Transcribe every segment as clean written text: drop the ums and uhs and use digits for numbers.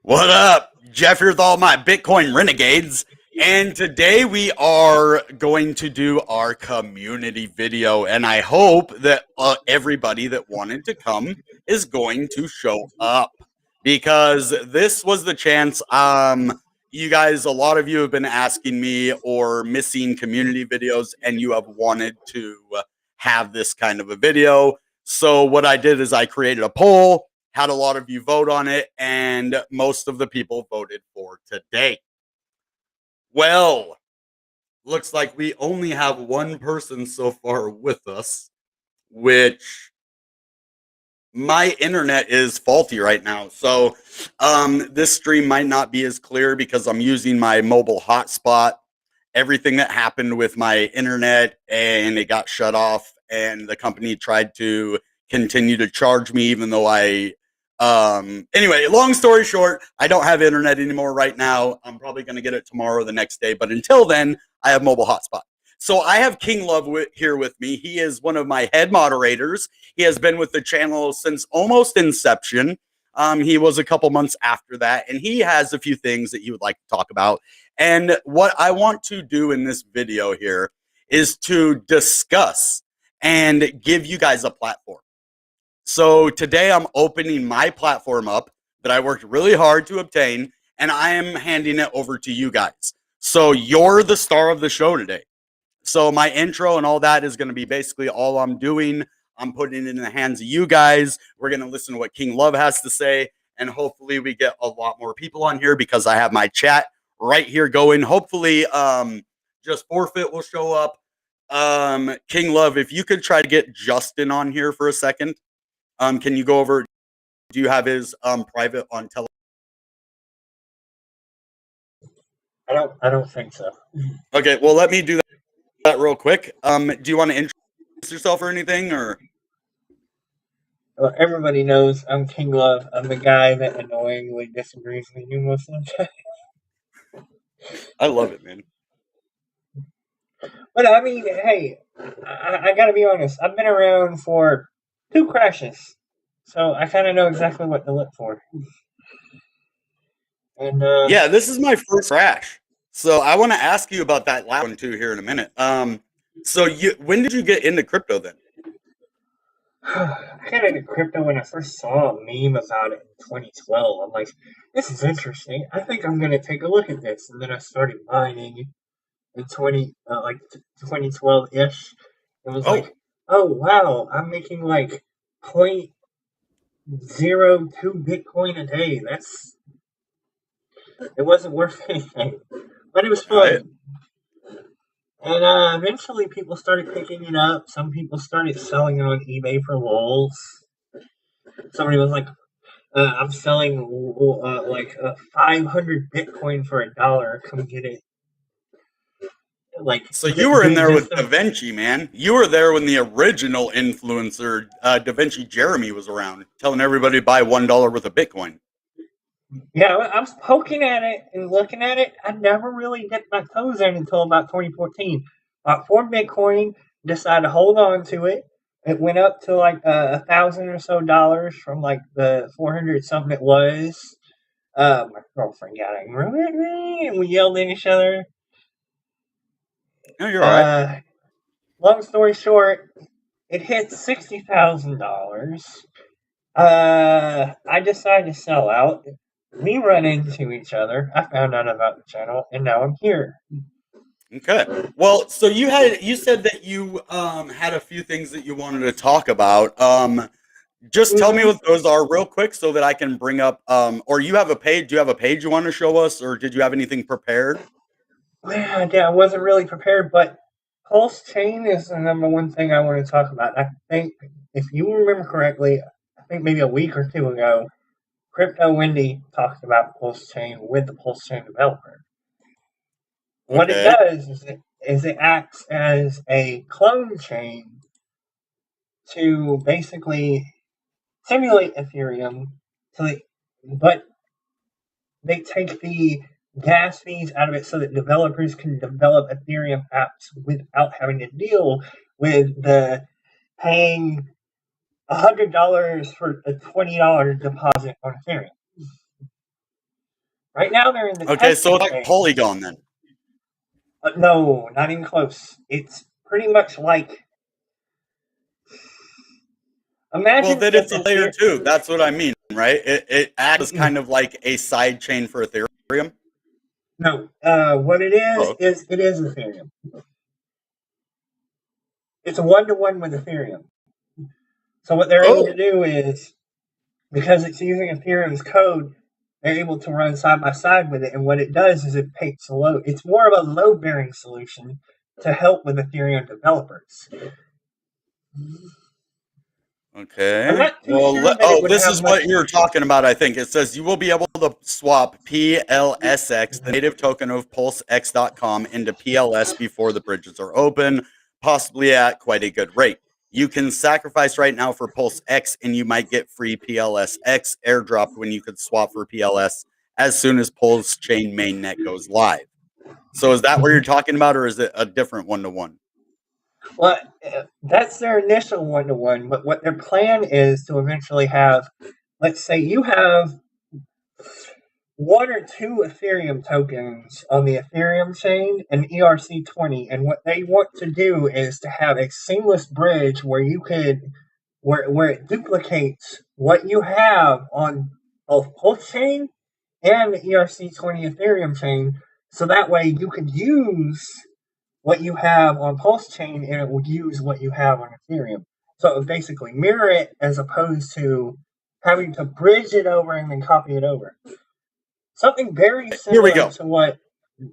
What up? Jeff here with all my Bitcoin renegades. And today we are going to do our community video. And I hope that everybody that wanted to come is going to show up because this was the chance. You guys, a lot of you have been asking me or missing community videos, and you have wanted to have this kind of a video. So, what I did is I created a poll, had a lot of you vote on it, and most of the people voted for today. Well, looks like we only have one person so far with us, which my internet is faulty right now. So this stream might not be as clear because I'm using my mobile hotspot. Everything that happened with my internet and it got shut off, and the company tried to continue to charge me even though anyway, long story short, I don't have internet anymore right now. I'm probably going to get it tomorrow or the next day, but until then, I have mobile hotspot. So I have King Love here with me. He is one of my head moderators. He has been with the channel since almost inception. He was a couple months after that, and he has a few things that he would like to talk about. And what I want to do in this video here is to discuss and give you guys a platform. So today I'm opening my platform up that I worked really hard to obtain, and I am handing it over to you guys. So you're the star of the show today. So my intro and all that is going to be basically all I'm doing. I'm putting it in the hands of you guys. We're going to listen to what King Love has to say, and hopefully we get a lot more people on here because I have my chat right here going. Hopefully just Forfeit will show up. King Love, if you could try to get Justin on here for a second. Can you go over? Do you have his private on tele? I don't think so. Okay, well let me do that real quick. Do you want to introduce yourself or anything, or? Well, everybody knows I'm King Love. I'm the guy that annoyingly disagrees with you most of the time. I love it, man. But I mean, hey, I gotta be honest. I've been around for 2 crashes, so I kind of know exactly what to look for. And yeah, this is my first crash, so I want to ask you about that last one too here in a minute. So when did you get into crypto then? I got into crypto when I first saw a meme about it in 2012. I'm like, this is interesting. I think I'm gonna take a look at this, and then I started mining in 2012 ish. It was like, oh wow, I'm making like 0.02 Bitcoin a day. It wasn't worth anything, but it was fun. Right. And eventually people started picking it up. Some people started selling it on eBay for lols. Somebody was like, I'm selling like 500 Bitcoin for $1. Come get it. Like, so you were in there with Da Vinci, man. You were there when the original influencer, Da Vinci Jeremy, was around, telling everybody to buy $1 worth of Bitcoin. Yeah, I was poking at it and looking at it. I never really dipped my toes in until about 2014. Bought 4 Bitcoin, decided to hold on to it. It went up to like $1,000 or so from like the 400 something it was. My girlfriend got angry at me, and we yelled at each other. No, you're all right. Long story short, it hit $60,000. I decided to sell out. We run into each other. I found out about the channel, and now I'm here. Okay. Well, so you said that you had a few things that you wanted to talk about. Just tell me what those are real quick so that I can bring up or you have a page. Do you have a page you want to show us, or did you have anything prepared? Yeah, I wasn't really prepared, but Pulse Chain is the number one thing I want to talk about. I think, if you remember correctly, I think maybe a week or 2 ago, Crypto Wendy talked about Pulse Chain with the Pulse Chain developer. What it does is it acts as a clone chain to basically simulate Ethereum, but they take the gas fees out of it so that developers can develop Ethereum apps without having to deal with the paying $100 for a $20 deposit on Ethereum. Right now, they're in the Okay, so testing it's like phase. Polygon then. No, not even close. It's pretty much like imagine. Well, then it's a layer 2. That's what I mean, right? It acts kind of like a side chain for Ethereum. No, what it Oh, is it is Ethereum. It's a one-to-one with Ethereum. So what they're able to do is, because it's using Ethereum's code, they're able to run side by side with it. And what it does is it takes a load. It's more of a load-bearing solution to help with Ethereum developers. okay. I'm not too Well, sure that it would this have is much. what you're talking about, I think. It says you will be able to swap PLSX, the native token of PulseX.com, into PLS before the bridges are open, possibly at quite a good rate. You can sacrifice right now for PulseX, and you might get free PLSX airdropped when you could swap for PLS as soon as Pulse Chain mainnet goes live. So is that what you're talking about, or is it a different one-to-one? Well, that's their initial one-to-one, but what their plan is to eventually have, let's say you have one or two Ethereum tokens on the Ethereum chain and ERC20, and what they want to do is to have a seamless bridge where you could, where it duplicates what you have on both Pulse chain and the ERC20 Ethereum chain, so that way you could use what you have on Pulse chain and it would use what you have on Ethereum. So it would basically mirror it as opposed to having to bridge it over and then copy it over. Something very Here we similar go. to what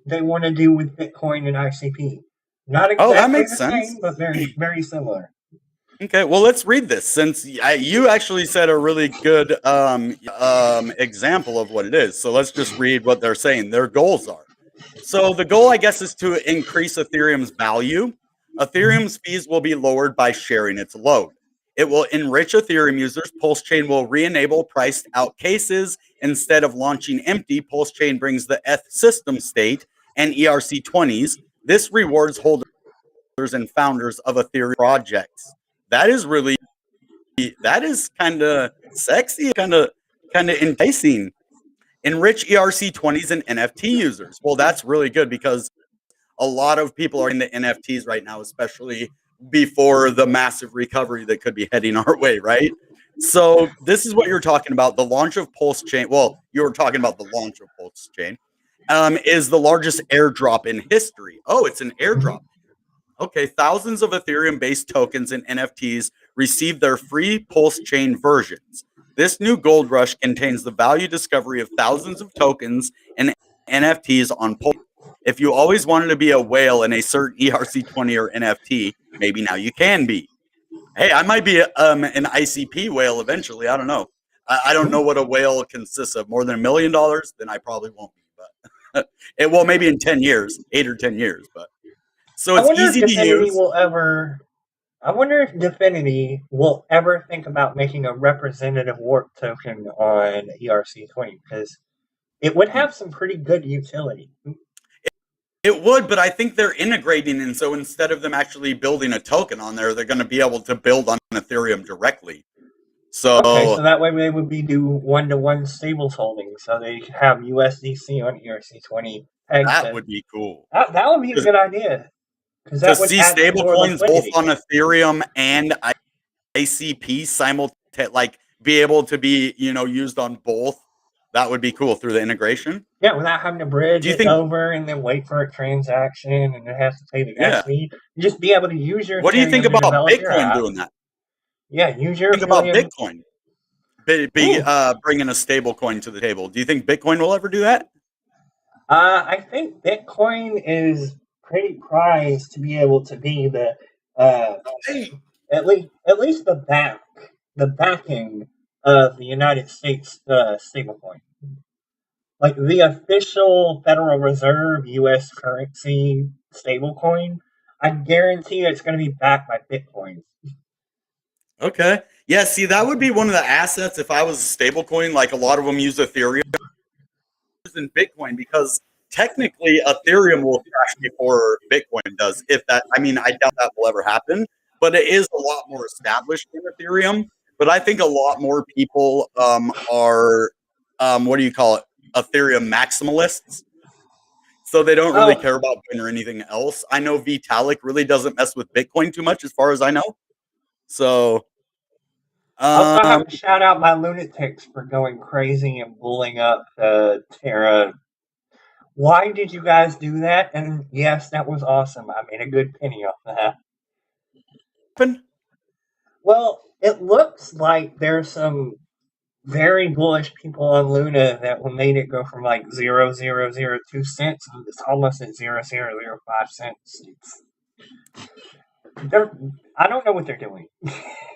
they want to do with Bitcoin and ICP. Not Oh, that exactly makes the sense. same, but very, very similar. Okay, well, let's read this since you actually said a really good example of what it is. So let's just read what they're saying. Their goals are. So the goal, I guess, is to increase Ethereum's value. Ethereum's fees will be lowered by sharing its load. It will enrich Ethereum users. Pulse Chain will re-enable priced out cases. Instead of launching empty, Pulse Chain brings the ETH system state and ERC20s. This rewards holders and founders of Ethereum projects. That is really kind of sexy, kind of enticing. Enrich ERC20s and NFT users. Well, that's really good because a lot of people are in the NFTs right now, especially before the massive recovery that could be heading our way, right? So this is what you're talking about. The launch of Pulse Chain. Well, you were talking about the launch of Pulse Chain. Is the largest airdrop in history. Oh, it's an airdrop. Okay, thousands of Ethereum-based tokens and NFTs receive their free Pulse Chain versions. This new gold rush contains the value discovery of thousands of tokens and NFTs on Pulse. If you always wanted to be a whale in a certain ERC20 or NFT, maybe now you can be. Hey, I might be an ICP whale eventually. I don't know. I don't know what a whale consists of. More than $1 million? Then I probably won't be. But well, maybe in 10 years, 8 or 10 years. But so it's easy to use. I wonder if Definity will ever think about making a representative warp token on ERC20 because it would have some pretty good utility. It would, but I think they're integrating, and so instead of them actually building a token on there, they're going to be able to build on Ethereum directly. So okay, so that way they would be do one-to-one stables holdings, so they could have USDC on ERC20. that would be cool. That would be a good idea. To see stablecoins both on Ethereum and ICP simultaneously, like be able to be used on both, that would be cool through the integration. Yeah, without having to bridge it over and then wait for a transaction and it has to pay the gas fee. You just be able to use your. What do you think about Bitcoin doing that? Yeah, use your. Think about Bitcoin. Bringing a stable coin to the table. Do you think Bitcoin will ever do that? I think Bitcoin is pretty prized to be able to be the at least the backing of the United States stablecoin, like the official Federal Reserve U.S. currency stablecoin. I guarantee it's going to be backed by Bitcoin. Okay, yeah. See, that would be one of the assets if I was a stablecoin. Like a lot of them use Ethereum and Bitcoin because technically Ethereum will crash before Bitcoin does. If that, I mean, I doubt that will ever happen, but it is a lot more established than Ethereum. But I think a lot more people are, what do you call it, Ethereum maximalists. So they don't really Oh, care about Bitcoin or anything else. I know Vitalik really doesn't mess with Bitcoin too much, as far as I know. So, I also um, have to shout out my lunatics for going crazy and bullying up Terra. Why did you guys do that? And yes, that was awesome. I made a good penny off that. Well, it looks like there's some very bullish people on Luna that made it go from like 0.0002 cents and it's almost at 0.0005 cents. They're, I don't know what they're doing,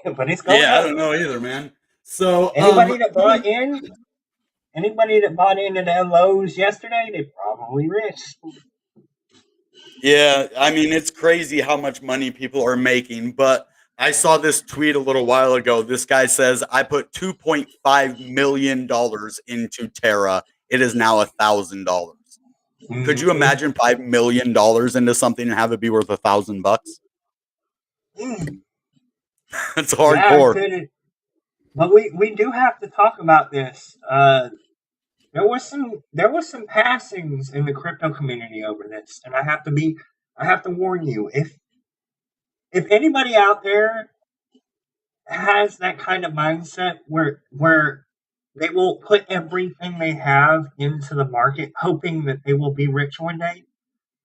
but it's going yeah, I up. don't know either, man. So, Anybody that bought in, anybody that bought into the lows yesterday, they probably rich. yeah, I mean, it's crazy how much money people are making. But I saw this tweet a little while ago. This guy says, I put $2.5 million into Terra. It is now $1,000. Could you Mm-hmm. imagine $5 million into something and have it be worth $1,000? That's Yeah, I hardcore. could. But we do have to talk about this. There was some passings in the crypto community over this, and I have to warn you, if anybody out there has that kind of mindset where they will put everything they have into the market hoping that they will be rich one day,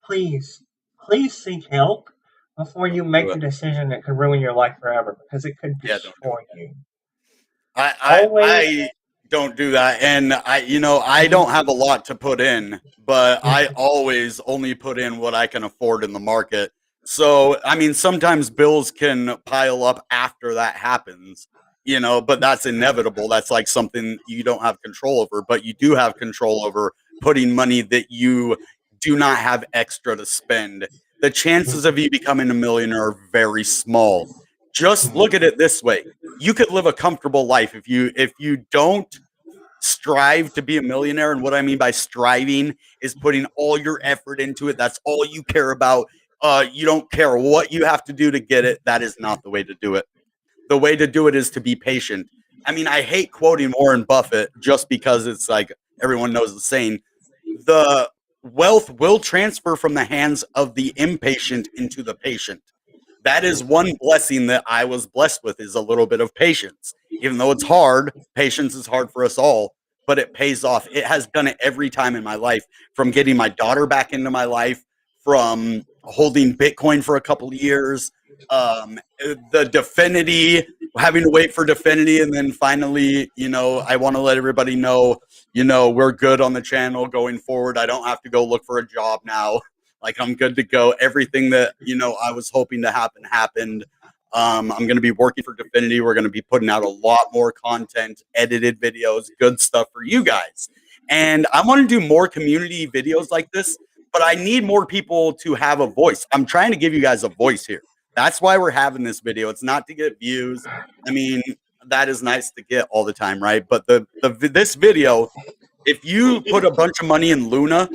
please, please seek help before you Do make a it. decision that could ruin your life forever because it could Yeah, don't do destroy it. you. I Always. don't do that, and I don't have a lot to put in, but I always only put in what I can afford in the market. So I mean, sometimes bills can pile up after that happens, but that's inevitable. That's like something you don't have control over, but you do have control over putting money that you do not have extra to spend. The chances of you becoming a millionaire are very small. Just look at it this way: you could live a comfortable life if you don't strive to be a millionaire. And what I mean by striving is putting all your effort into it. That's all you care about. You don't care what you have to do to get it. That is not the way to do it. The way to do it is to be patient. I mean, I hate quoting Warren Buffett just because it's like everyone knows the saying: the wealth will transfer from the hands of the impatient into the patient. That is one blessing that I was blessed with, is a little bit of patience. Even though it's hard, patience is hard for us all, but it pays off. It has done it every time in my life, from getting my daughter back into my life, from holding Bitcoin for a couple of years, the Definity, having to wait for Definity, and then finally, I want to let everybody know, we're good on the channel going forward. I don't have to go look for a job now. Like, I'm good to go. Everything that I was hoping to happen happened. I'm going to be working for Definity. We're going to be putting out a lot more content, edited videos, good stuff for you guys. And I want to do more community videos like this, but I need more people to have a voice. I'm trying to give you guys a voice here. That's why we're having this video. It's not to get views. I mean, that is nice to get all the time, right? But this video, if you put a bunch of money in Luna,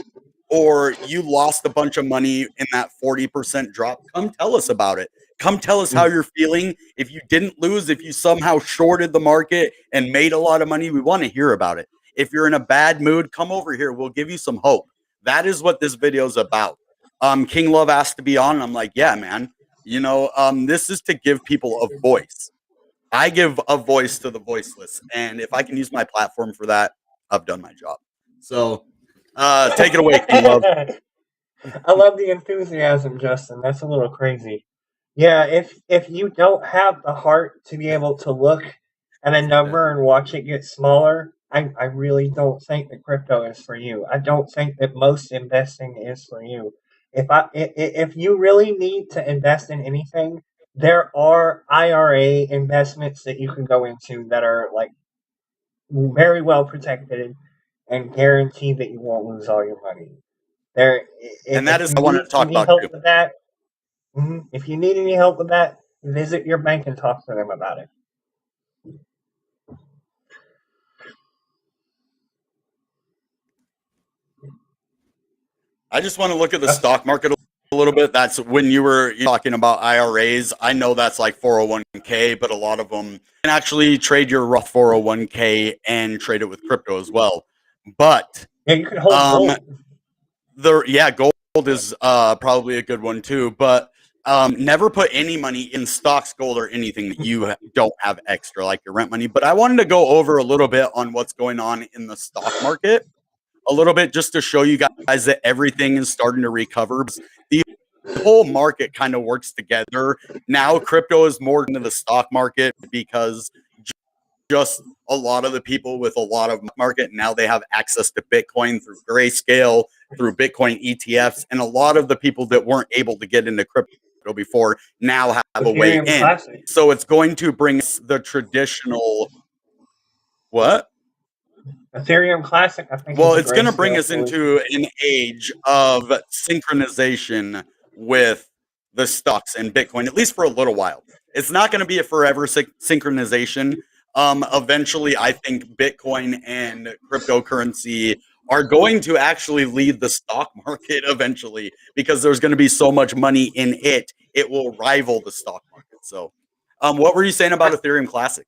or you lost a bunch of money in that 40% drop, come tell us about it. Come tell us how you're feeling. If you didn't lose, if you somehow shorted the market and made a lot of money, we want to hear about it. If you're in a bad mood, come over here. We'll give you some hope. That is what this video is about. King Love asked to be on, and I'm like, yeah, man. This is to give people a voice. I give a voice to the voiceless, and if I can use my platform for that, I've done my job. So, take it away, King Love. I love the enthusiasm, Justin. That's a little crazy. Yeah, if you don't have the heart to be able to look at a number and watch it get smaller, I really don't think that crypto is for you. I don't think that most investing is for you. If you really need to invest in anything, there are IRA investments that you can go into that are like very well protected and guarantee that you won't lose all your money. There, And that if is you I wanted need to talk any about too. help with that, if you need any help with that, visit your bank and talk to them about it. I just want to look at the That's, stock market a little bit. That's when you were talking about IRAs. I know that's like 401k, but a lot of them can actually trade your Roth 401k and trade it with crypto as well. But yeah, you could hold um, gold. gold is probably a good one too. But never put any money in stocks, gold, or anything that you don't have extra, like your rent money. But I wanted to go over a little bit on what's going on in the stock market a little bit just to show you guys that everything is starting to recover. The whole market kind of works together. Now crypto is more into the stock market because just a lot of the people with a lot of market now they have access to Bitcoin through Grayscale, through Bitcoin ETFs, and a lot of the people that weren't able to get into crypto before now have a way Ethereum in. Classic. So it's going to bring us the traditional what? Ethereum Classic, I think, Well, is a it's going to bring grayscale us solution. into an age of synchronization with the stocks and Bitcoin, at least for a little while. It's not going to be a forever synchronization. Eventually, I think Bitcoin and cryptocurrency are going to actually lead the stock market eventually because there's going to be so much money in it, it will rival the stock market. So, what were you saying about Ethereum Classic?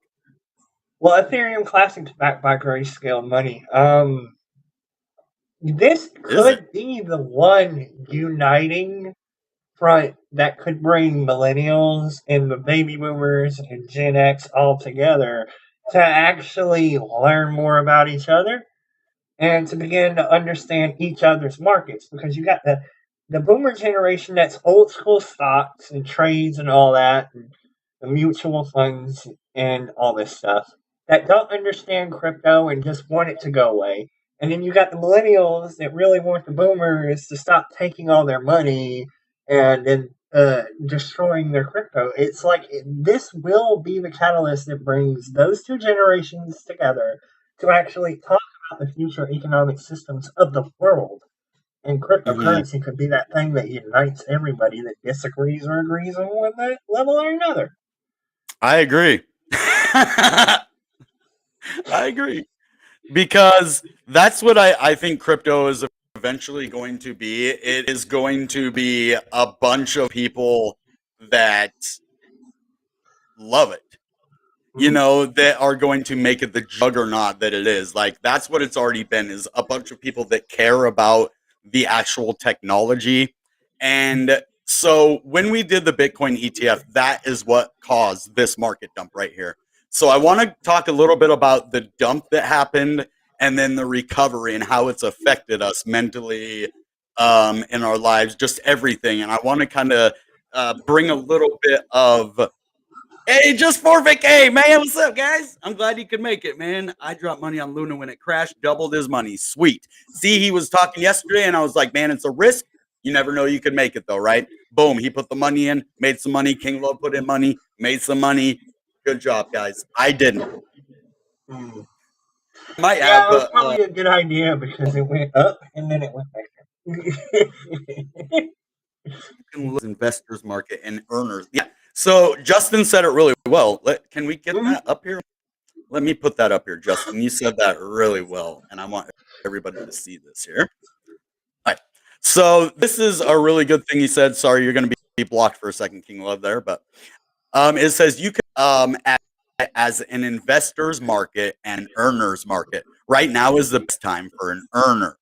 Well, Ethereum Classic's backed by grayscale money. This Is it? could be the one uniting front that could bring millennials and the baby boomers and Gen X all together to actually learn more about each other and to begin to understand each other's markets, because you got the boomer generation that's old school stocks and trades and all that, and the mutual funds and all this stuff, that don't understand crypto and just want it to go away. And then you got the millennials that really want the boomers to stop taking all their money and then destroying their crypto. It's like this will be the catalyst that brings those two generations together to actually talk about the future economic systems of the world. And Mm-hmm. cryptocurrency could be that thing that unites everybody that disagrees or agrees on one level or another. I agree. I agree. Because that's what I think crypto is eventually going to be. It is going to be a bunch of people that love it, Mhm. that are going to make it the juggernaut that it is. Like that's what it's already been is a bunch of people that care about the actual technology. And so when we did the Bitcoin ETF, that is what caused this market dump right here. So I want to talk a little bit about the dump that happened and then the recovery and how it's affected us mentally in our lives, just everything. And I want to kind of bring a little bit of hey, just forfeit K, man. What's up, guys? I'm glad you could make it, man. I dropped money on Luna when it crashed, doubled his money. Sweet. See, he was talking yesterday, and I was like, man, it's a risk. You never know you could make it, though, right? Boom. He put the money in, made some money. King Love put in money, made some money. Good job, guys. I didn't. Mm. I might Yeah, have, it was but probably a good idea because it went up and then it went back down. you can lose investors market and earners. Yeah. So Justin said it really well. Can we get Mhm. that up here? Let me put that up here, Justin. You said that really well, and I want everybody to see this here. All right. So this is a really good thing he said. Sorry, you're going to be blocked for a second, King Love there, but it says you can as an investor's market and earner's market. Right now is the best time for an earner.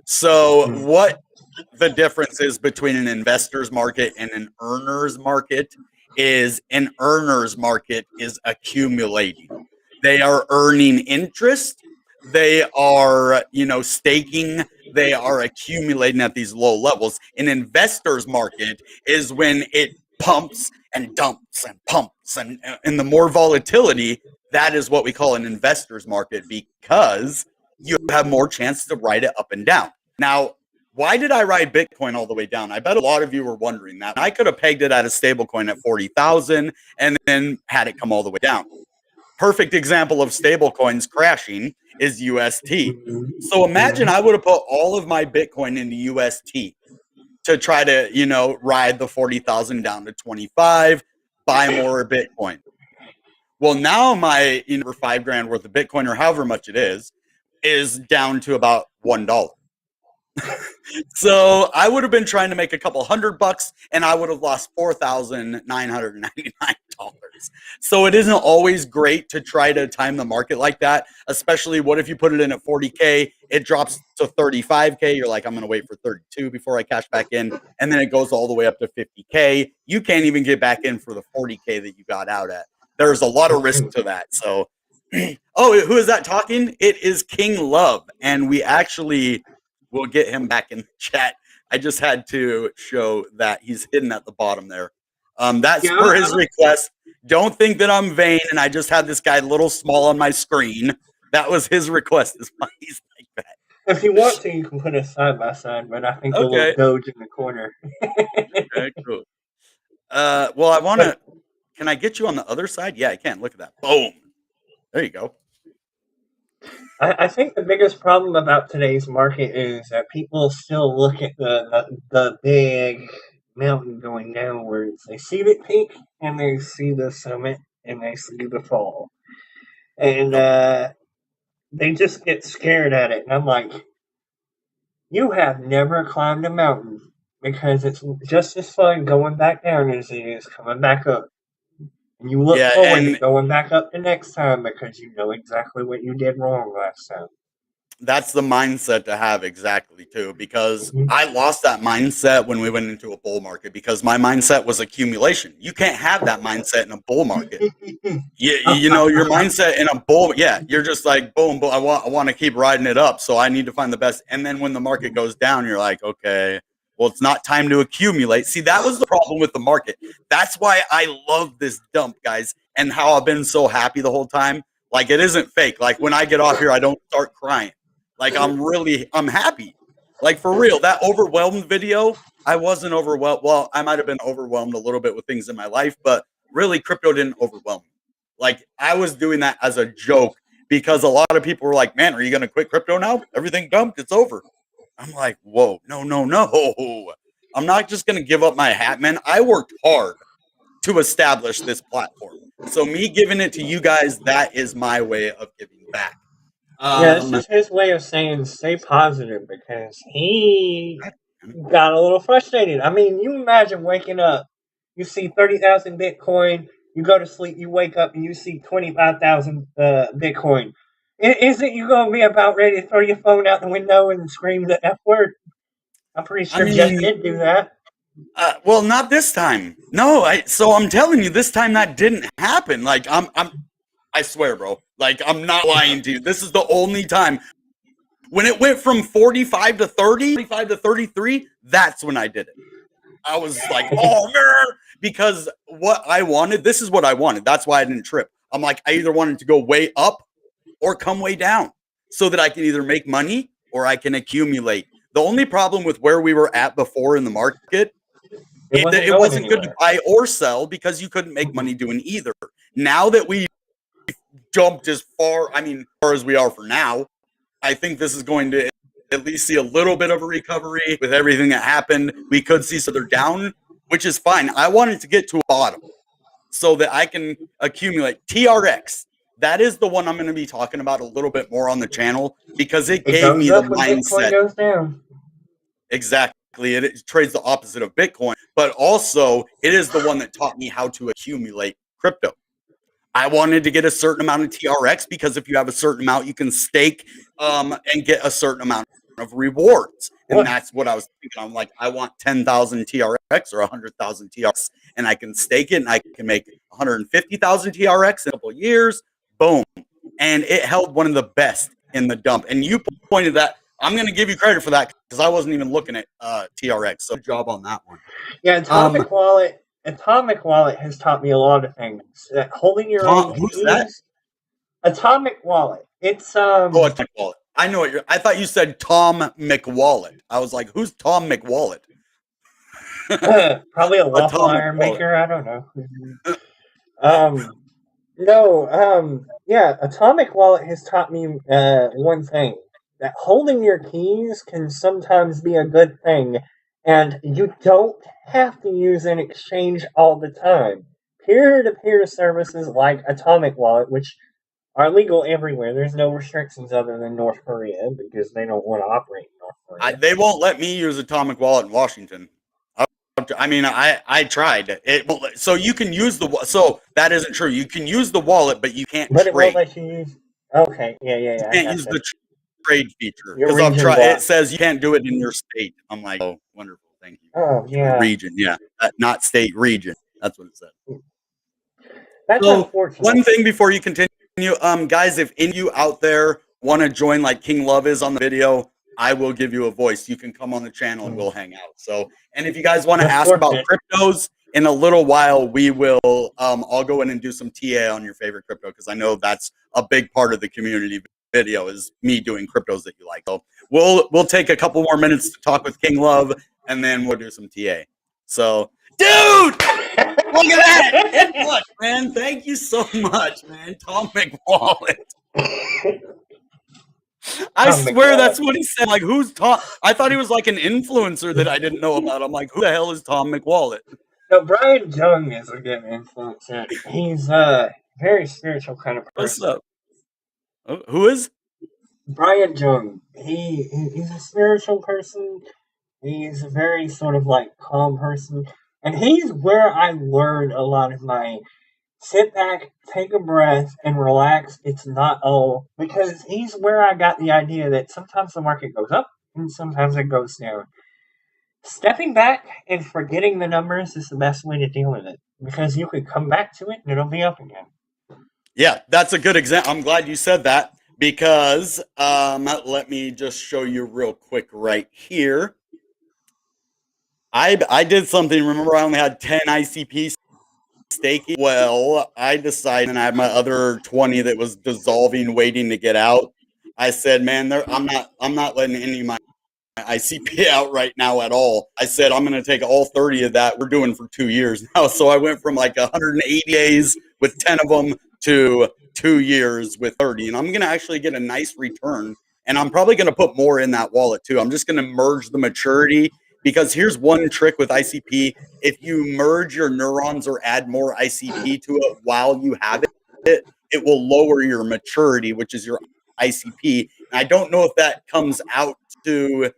So Mm. what the difference is between an investor's market and an earner's market is an earner's market is accumulating. They are earning interest. They are, staking. They are accumulating at these low levels. An investor's market is when it pumps and dumps and pumps, and the more volatility, that is what we call an investor's market because you have more chance to ride it up and down. Now, why did I ride Bitcoin all the way down? I bet a lot of you were wondering that. I could have pegged it at a stable coin at 40,000 and then had it come all the way down. Perfect example of stable coins crashing is UST. So imagine I would have put all of my Bitcoin into UST to try to, ride the 40,000 down to 25, buy more Bitcoin. Well, now my, for 5 grand worth of Bitcoin or however much it is down to about $1. So I would have been trying to make a couple $100, and I would have lost $4,999. So it isn't always great to try to time the market like that. Especially, what if you put it in at 40K, it drops to 35K. You're like, I'm going to wait for 32 before I cash back in, and then it goes all the way up to 50K. You can't even get back in for the 40K that you got out at. There's a lot of risk to that. So, oh, who is that talking? It is King Love, and we actually we'll get him back in the chat. I just had to show that he's hidden at the bottom there. That's Yeah, per his request. Don't think that I'm vain and I just had this guy a little small on my screen. That was his request. Is why he's like that. if you want to, you can put us side by side, but I think the little Okay. Doge in the corner. Okay, cool. Well, I want to. But Can I get you on the other side? Yeah, I can. Look at that. Boom. There you go. I think the biggest problem about today's market is that people still look at the big mountain going downwards. They see the peak and they see the summit and they see the fall. And Yep. they just get scared at it. And I'm like, you have never climbed a mountain because it's just as fun going back down as it is coming back up. And you look Yeah, forward to and going back up the next time because you know exactly what you did wrong last time. that's the mindset to have exactly too, because Mhm. I lost that mindset when we went into a bull market because my mindset was accumulation. You can't have that mindset in a bull market. You know your mindset in a bull. Yeah, you're just like boom, boom. I want to keep riding it up, so I need to find the best. And then when the market goes down, you're like, okay, well, it's not time to accumulate. See, that was the problem with the market. That's why I love this dump, guys, and how I've been so happy the whole time. Like it isn't fake. Like when I get off here, I don't start crying. Like I'm happy. Like for real, that overwhelmed video, I wasn't overwhelmed. Well, I might have been overwhelmed a little bit with things in my life, but really crypto didn't overwhelm me. Like I was doing that as a joke because a lot of people were like, "Man, are you going to quit crypto now? Everything dumped, it's over." I'm like, "Whoa, no, no, no. I'm not just going to give up my hat, man. I worked hard to establish this platform. So me giving it to you guys, that is my way of giving back." Yeah, it's Um, just his way of saying stay positive because he got a little frustrated. I mean, you imagine waking up, you see 30,000 Bitcoin, you go to sleep, you wake up, and you see 25,000 Bitcoin. Isn't you going to be about ready to throw your phone out the window and scream the F word? I'm pretty I sure Jeff mean, did do that. well, not this time. No, so I'm telling you, this time that didn't happen. Like I swear, bro. Like I'm not lying to you. This is the only time when it went from 45 to 30, 45 to 33. That's when I did it. I was like, oh man, because what I wanted, this is what I wanted. That's why I didn't trip. I'm like, I either wanted to go way up or come way down so that I can either make money or I can accumulate. The only problem with where we were at before in the market, It wasn't it going wasn't good to anywhere. buy or sell because you couldn't make money doing either. Now that we jumped as far, I mean, as far as we are for now, I think this is going to at least see a little bit of a recovery with everything that happened. We could see so they're down, which is fine. I wanted to get to a bottom so that I can accumulate TRX. That is the one I'm going to be talking about a little bit more on the channel because it It gave goes me the up when Bitcoin mindset. goes down. Exactly. It trades the opposite of Bitcoin, but also it is the one that taught me how to accumulate crypto. I wanted to get a certain amount of TRX because if you have a certain amount, you can stake and get a certain amount of rewards. And What? that's what I was thinking. I'm like, I want 10,000 TRX or 100,000 TRX, and I can stake it and I can make 150,000 TRX in a couple of years. Boom. And it held one of the best in the dump. And you pointed that. I'm going to give you credit for that because I wasn't even looking at TRX. So good job on that one. Yeah, Um, Atomic Wallet has taught me a lot of things. Holding your own Who's that? keys. Atomic Wallet. It's Oh, a Tom McWallet. I know what you're. I thought you said Tom McWallet. I was like, who's Tom McWallet? probably a waffle Atomic iron Wallet. maker. I don't know. Um, no. Yeah, Atomic Wallet has taught me one thing: that holding your keys can sometimes be a good thing, and you don't have to use an exchange all the time. Peer-to-peer services like Atomic Wallet, which are legal everywhere. There's no restrictions other than North Korea because they don't want to operate in North Korea. They won't let me use Atomic Wallet in Washington. I mean, I tried it. So you can use so that isn't true. You can use the wallet, but you can't But it won't trade. let you use. Okay, You yeah, I can't use gotcha. the trade feature Your because I've region tried. It block. says you can't do it in your state. I'm like, oh, wonderful, thank you. Oh yeah, Region, yeah, not state, region. That's what it said. that's So unfortunate. one thing before you continue, guys, if any of you out there want to join like King Love is on the video, I will give you a voice. You can come on the channel and we'll hang out. So, and if you guys want to Just ask about forfeit. cryptos in a little while, we will. I'll go in and do some TA on your favorite crypto because I know that's a big part of the community video is me doing cryptos that you like. So we'll take a couple more minutes to talk with King Love and then we'll do some TA. So, dude. Look at that! Input, man. Thank you so much, man. Tom McWallet. I Tom swear McWallet. that's what he said. Like, who's Tom? I thought he was like an influencer that I didn't know about. I'm like, who the hell is Tom McWallet? So Brian Jung is a good influencer. He's a very spiritual kind of What's person. up? Who is? Brian Jung. He's a spiritual person. He's a very sort of like calm person. And he's where I learned a lot of my sit back, take a breath, and relax. It's not all because he's where I got the idea that sometimes the market goes up and sometimes it goes down. Stepping back and forgetting the numbers is the best way to deal with it because you could come back to it and it'll be up again. Yeah, that's a good example. I'm glad you said that because let me just show you real quick right here. I did something. Remember, I only had 10 ICP staking. Well, I decided, and I had my other 20 that was dissolving, waiting to get out. I said, man, I'm not letting any of my ICP out right now at all. I said, I'm going to take all 30 of that. We're doing for 2 years now. So I went from like 180 days with 10 of them to 2 years with 30. And I'm going to actually get a nice return. And I'm probably going to put more in that wallet too. I'm just going to merge the maturity because here's one trick with ICP. If you merge your neurons or add more ICP to it while you have it, it will lower your maturity, which is your ICP. And I don't know if that comes out to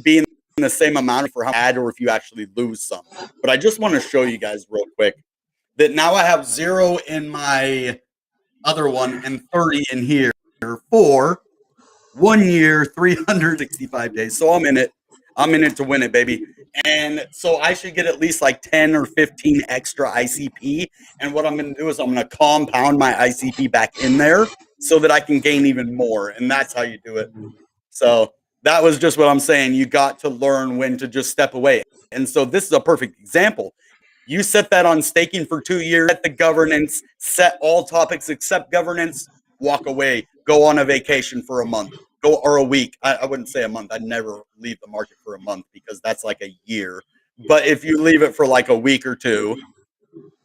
being the same amount for how bad or if you actually lose some. But I just want to show you guys real quick that now I have 0 in my other one and 30 in here for 1 year, 365 days. So I'm in it. I'm in it to win it, baby. And so I should get at least like 10 or 15 extra ICP. And what I'm going to do is I'm going to compound my ICP back in there so that I can gain even more. And that's how you do it. So that was just what I'm saying. You got to learn when to just step away. And so this is a perfect example. You set that on staking for 2 years, set the governance, set all topics except governance, walk away, go on a vacation for a month, go or a week. I wouldn't say a month. I'd never leave the market for a month because that's like a year. But if you leave it for like a week or two,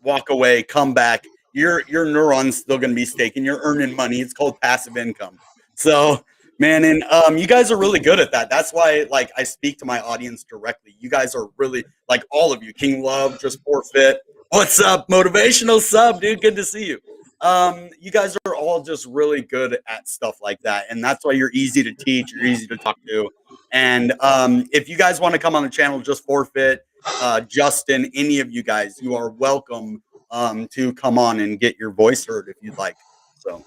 walk away, come back, your neurons still going to be staking. You're earning money. It's called passive income. So, man, and you guys are really good at that. That's why, like, I speak to my audience directly. You guys are really like all of you. King Love, just forfeit. What's up, motivational sub, dude? Good to see you. You guys are all just really good at stuff like that, and that's why you're easy to teach. You're easy to talk to. And if you guys want to come on the channel, just forfeit. Justin, any of you guys, you are welcome to come on and get your voice heard if you'd like. So,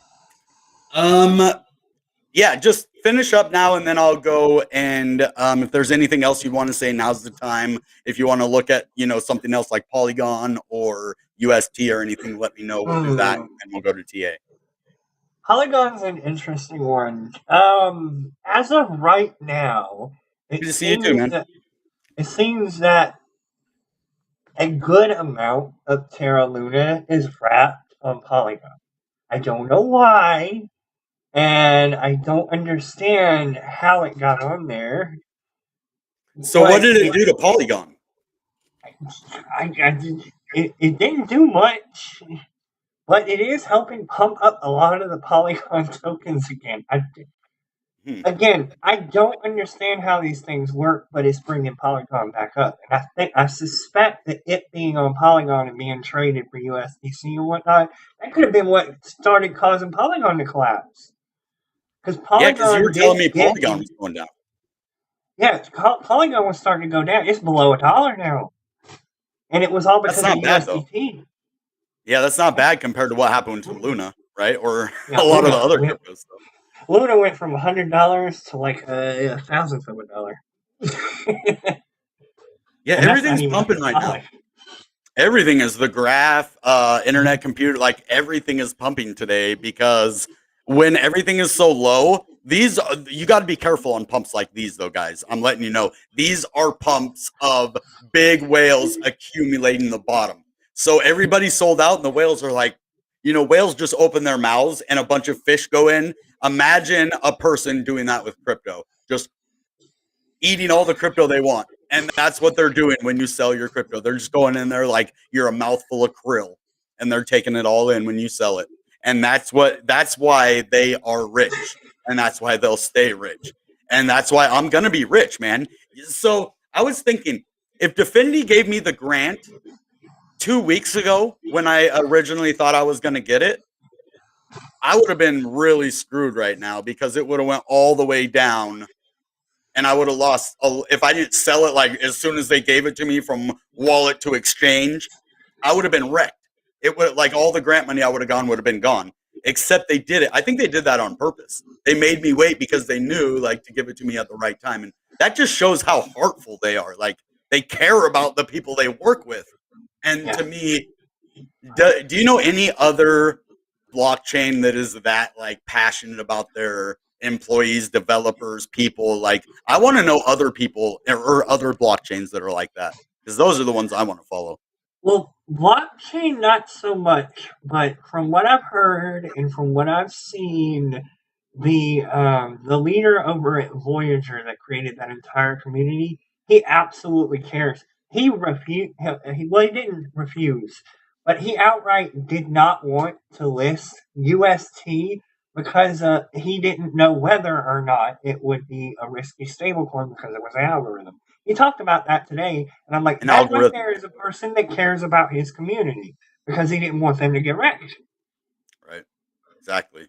yeah, just finish up now, and then I'll go. And if there's anything else you want to say, now's the time. If you want to look at, something else like Polygon or UST or anything, let me know. We'll do that, and we'll go to TA. Polygon's an interesting one. As of right now, Good to see you too, man. it seems that a good amount of Terra Luna is wrapped on Polygon. I don't know why, and I don't understand how it got on there. So what did it do to Polygon? It didn't do much, but it is helping pump up a lot of the Polygon tokens again. Again, I don't understand how these things work, but it's bringing Polygon back up, and I suspect that it being on Polygon and being traded for USDC and whatnot, that could have been what started causing Polygon to collapse. Because Yeah, because you were Polygon telling did me get Polygon was going down. yeah, Polygon was starting to go down. It's below $1 now, and it was all That's because of not bad though. USDT. Yeah, that's not bad compared to what happened to Luna, right? Or Yeah, a lot of the other crypto stuff. Luna went from $100 to like a thousandth of a dollar. Yeah, And that's not everything's even pumping right now. $1. Everything is the graph, internet computer, like everything is pumping today because when everything is so low, you got to be careful on pumps like these though, guys. I'm letting you know. These are pumps of big whales accumulating the bottom. So everybody sold out and the whales are like, whales just open their mouths and a bunch of fish go in. Imagine a person doing that with crypto. Just eating all the crypto they want. And that's what they're doing when you sell your crypto. They're just going in there like you're a mouthful of krill and they're taking it all in when you sell it. And that's why they are rich. And that's why they'll stay rich. And that's why I'm going to be rich, man. So I was thinking if Definity gave me the grant 2 weeks ago when I originally thought I was going to get it, I would have been really screwed right now because it would have went all the way down and I would have lost if I didn't sell it like as soon as they gave it to me from wallet to exchange. I would have been wrecked. It would like all the grant money I would have been gone. Except they did it. I think they did that on purpose. They made me wait because they knew like to give it to me at the right time, and that just shows how heartful they are. Like they care about the people they work with. And to me, do you know any other blockchain that is that like passionate about their employees, developers, people? Like I want to know other people or other blockchains that are like that because those are the ones I want to follow. Well, blockchain not so much, but from what I've heard and from what I've seen, the leader over at Voyager that created that entire community, he absolutely cares. He refused. Well, he didn't refuse, but he outright did not want to list UST because he didn't know whether or not it would be a risky stablecoin because it was an algorithm. He talked about that today, and I'm like, An that right algorithm, there is a person that cares about his community because he didn't want them to get wrecked. right? Exactly.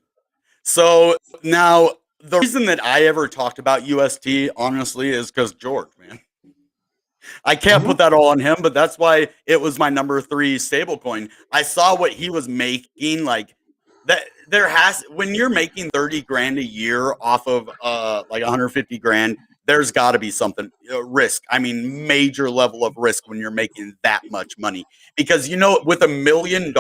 So now the reason that I ever talked about UST honestly is because George, man. I can't Mm-hmm. put that all on him, but that's why it was my number 3 stablecoin. I saw what he was making, like that. When you're making 30 grand a year off of like 150 grand, there's got to be something risk. I mean, major level of risk when you're making that much money because with $1 million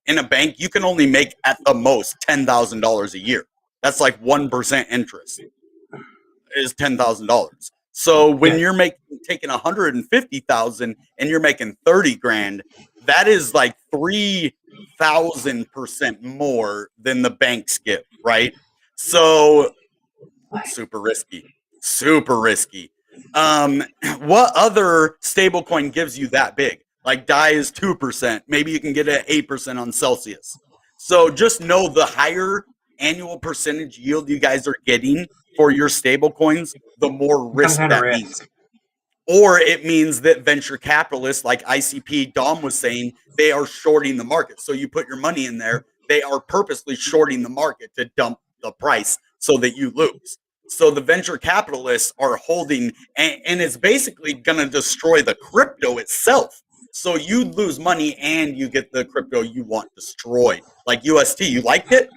in a bank, you can only make at the most $10,000 a year. That's like 1% interest is $10,000. So when Yes. you're taking 150,000 and you're making 30 grand, that is like 3,000% more than the banks give, right? So super risky, super risky. What other stablecoin gives you that big? Like DAI is 2%. Maybe you can get it at 8% on Celsius. So just know the higher annual percentage yield you guys are getting for your stable coins, the more It comes risk out of that means. risk. Or it means that venture capitalists like ICP Dom was saying, they are shorting the market. So you put your money in there, they are purposely shorting the market to dump the price so that you lose. So the venture capitalists are holding, and it's basically going to destroy the crypto itself. So you lose money and you get the crypto you want destroyed. Like UST, you liked it?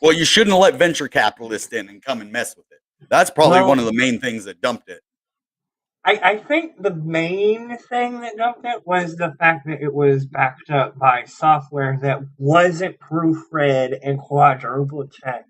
Well, you shouldn't have let venture capitalists in and come and mess with it. That's probably one Well, of the main things that dumped it. I think the main thing that dumped it was the fact that it was backed up by software that wasn't proofread and quadruple checked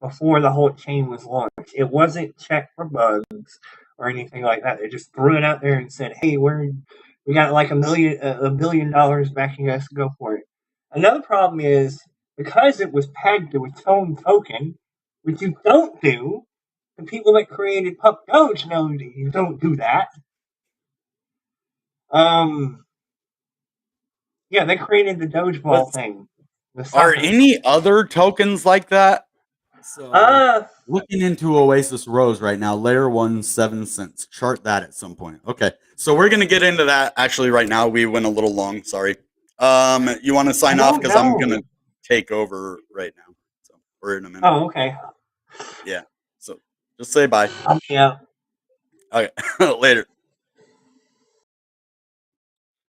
before the whole chain was launched. It wasn't checked for bugs or anything like that. They just threw it out there and said, "Hey, we got like $1 billion backing us. Go for it." Another problem is because it was pegged to its own token, which you don't do. The people that created Pup Doge know that you don't do that. Um, yeah, they created the Doge But Ball thing. The are soccer. any other tokens like that So looking into Oasis Rose right now, layer 1, 7 cents. Chart that at some point. Okay. So we're gonna get into that actually right now. We went a little long, sorry. You want to sign off? Because I'm gonna take over right now. So we're in a minute. Oh, okay. Yeah. So just say bye. Yeah. Okay. Later.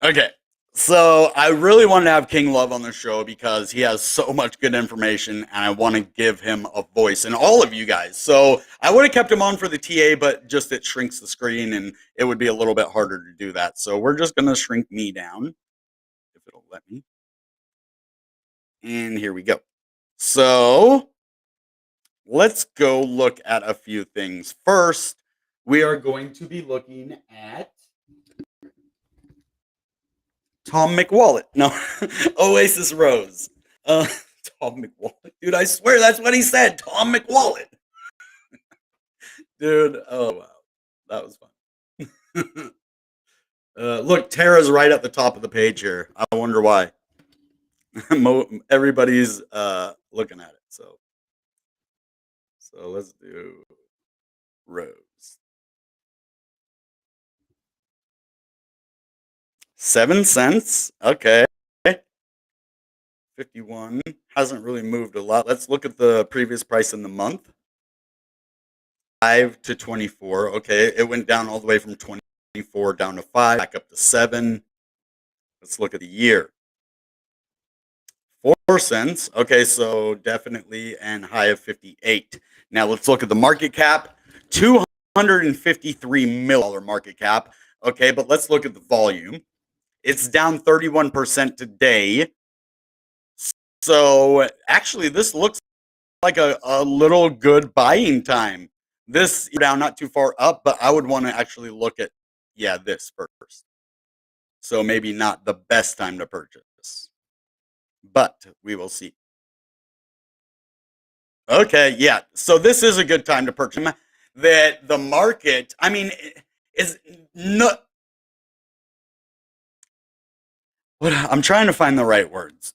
Okay. So I really wanted to have King Love on the show because he has so much good information and I want to give him a voice and all of you guys. So I would have kept him on for the TA, but just it shrinks the screen and it would be a little bit harder to do that. So we're just going to shrink me down if it'll let me. And here we go. So let's go look at a few things. First, we are going to be looking at Tom McWallet. No, Oasis Rose. Tom McWallet. Dude, I swear that's what he said. Tom McWallet. Dude, oh wow. That was fun. Look, Tara's right at the top of the page here. I wonder why. Everybody's looking at it. So let's do Rose. 7 cents. Okay. 51 hasn't really moved a lot. Let's look at the previous price in the month. 5 to 24. Okay, it went down all the way from 24 down to 5, back up to 7. Let's look at the year. 4 cents. Okay, so definitely and high of 58. Now let's look at the market cap. $253 million market cap. Okay, but let's look at the volume. It's down 31% today. So actually, this looks like a little good buying time. This down not too far up, but I would want to actually look at, this first. So maybe not the best time to purchase, but we will see. Okay, yeah. So this is a good time to purchase. That the market, I mean, is not. I'm trying to find the right words.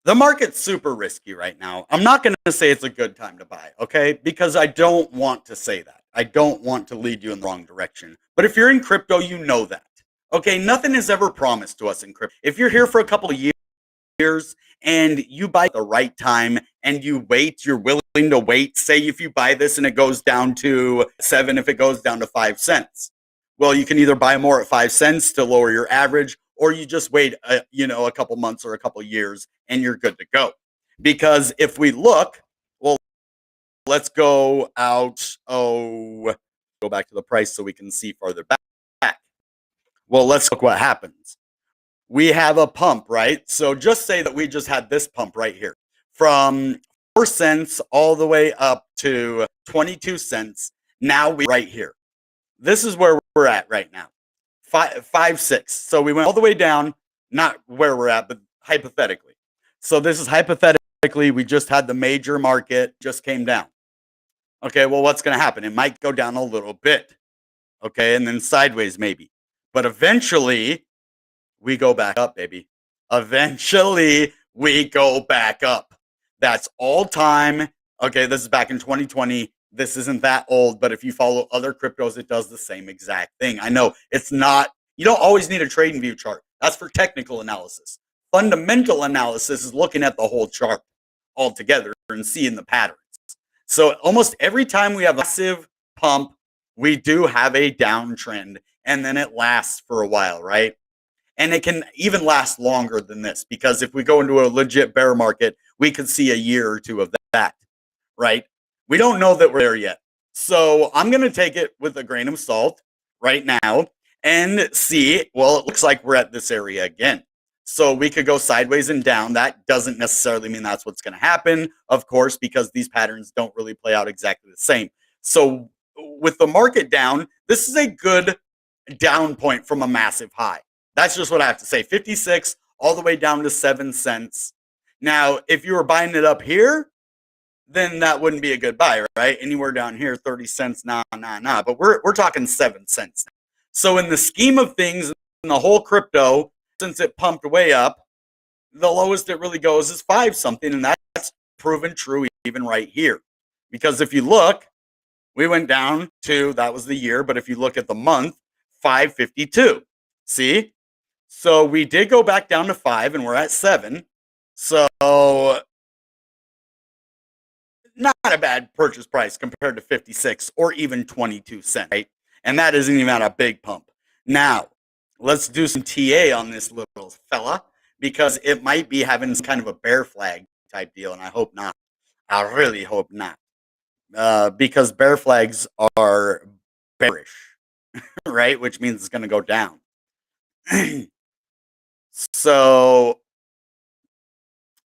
The market's super risky right now. I'm not going to say it's a good time to buy, okay? Because I don't want to say that. I don't want to lead you in the wrong direction. But if you're in crypto, you know that. Okay, nothing is ever promised to us in crypto. If you're here for a couple of years and you buy at the right time and you wait, you're willing to wait. Say if you buy this and it goes down to 7, if it goes down to 5 cents. Well, you can either buy more at 5 cents to lower your average, or you just wait, a couple months or a couple years and you're good to go. Because if we look, well, let's go out. Go back to the price so we can see farther back. Well, let's look what happens. We have a pump, right? So just say that we just had this pump right here from 4 cents all the way up to 22 cents. Now we right here. This is where we're at right now. 5, 6. So we went all the way down, not where we're at, but hypothetically. So this is hypothetically, we just had the major market just came down. Okay, well, what's going to happen? It might go down a little bit. Okay, and then sideways maybe. But eventually, we go back up, baby. Eventually, we go back up. That's all time. Okay, this is back in 2020. This isn't that old, but if you follow other cryptos, it does the same exact thing. I know it's not, you don't always need a trade and view chart. That's for technical analysis. Fundamental analysis is looking at the whole chart altogether and seeing the patterns. So almost every time we have a massive pump, we do have a downtrend and then it lasts for a while, right? And it can even last longer than this because if we go into a legit bear market, we could see a year or two of that, right? We don't know that we're there yet. So I'm going to take it with a grain of salt right now and see, well, it looks like we're at this area again. So we could go sideways and down. That doesn't necessarily mean that's what's going to happen, of course, because these patterns don't really play out exactly the same. So with the market down, this is a good down point from a massive high. That's just what I have to say. 56 all the way down to 7 cents. Now, if you were buying it up here, then that wouldn't be a good buy, right? Anywhere down here, 30 cents, nah. But we're talking 7 cents now. So in the scheme of things, in the whole crypto, since it pumped way up, the lowest it really goes is 5 something, and that's proven true even right here. Because if you look, we went down to, that was the year, but if you look at the month, 552. See? So we did go back down to 5 and we're at 7. So not a bad purchase price compared to 56 or even 22 cents, right? And that isn't even a big pump. Now, let's do some TA on this little fella because it might be having some kind of a bear flag type deal, and I hope not. I really hope not. Because bear flags are bearish, right? Which means it's going to go down. So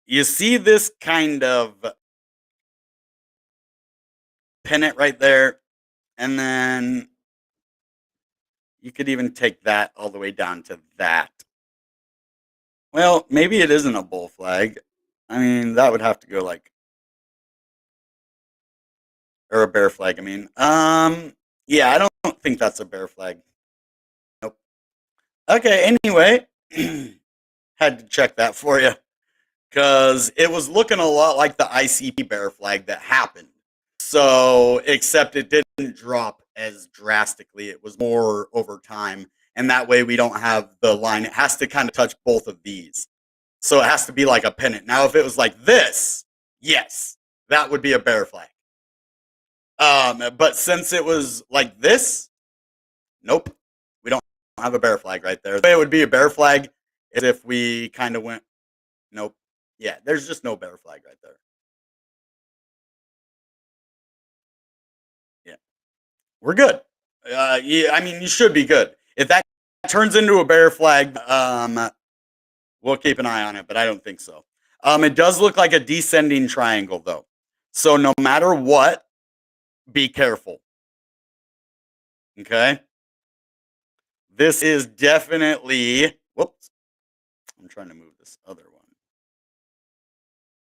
you see this kind of pennant right there, and then you could even take that all the way down to that. Well, maybe it isn't a bull flag. I mean, that would have to go like, or a bear flag. I mean, yeah, I don't think that's a bear flag. Nope. Okay, anyway, had to check that for you because it was looking a lot like the ICP bear flag that happened. So, except it didn't drop as drastically. It was more over time. And that way we don't have the line. It has to kind of touch both of these. So it has to be like a pennant. Now, if it was like this, yes, that would be a bear flag. But since it was like this, nope, we don't have a bear flag right there. The way it would be a bear flag is if we kind of went, nope. Yeah, there's just no bear flag right there. Yeah, we're good. Yeah, I mean, you should be good. If that turns into a bear flag, we'll keep an eye on it, but I don't think so. It does look like a descending triangle, though. So no matter what, be careful. Okay? This is definitely... Whoops. I'm trying to move this other one.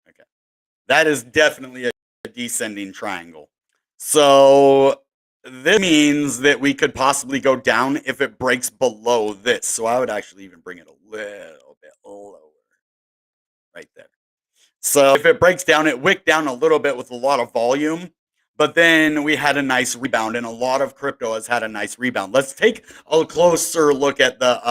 Okay. That is definitely a descending triangle. So this means that we could possibly go down if it breaks below this. So I would actually even bring it a little bit lower. Right there. So if it breaks down, it wicked down a little bit with a lot of volume, but then we had a nice rebound, and a lot of crypto has had a nice rebound. Let's take a closer look at the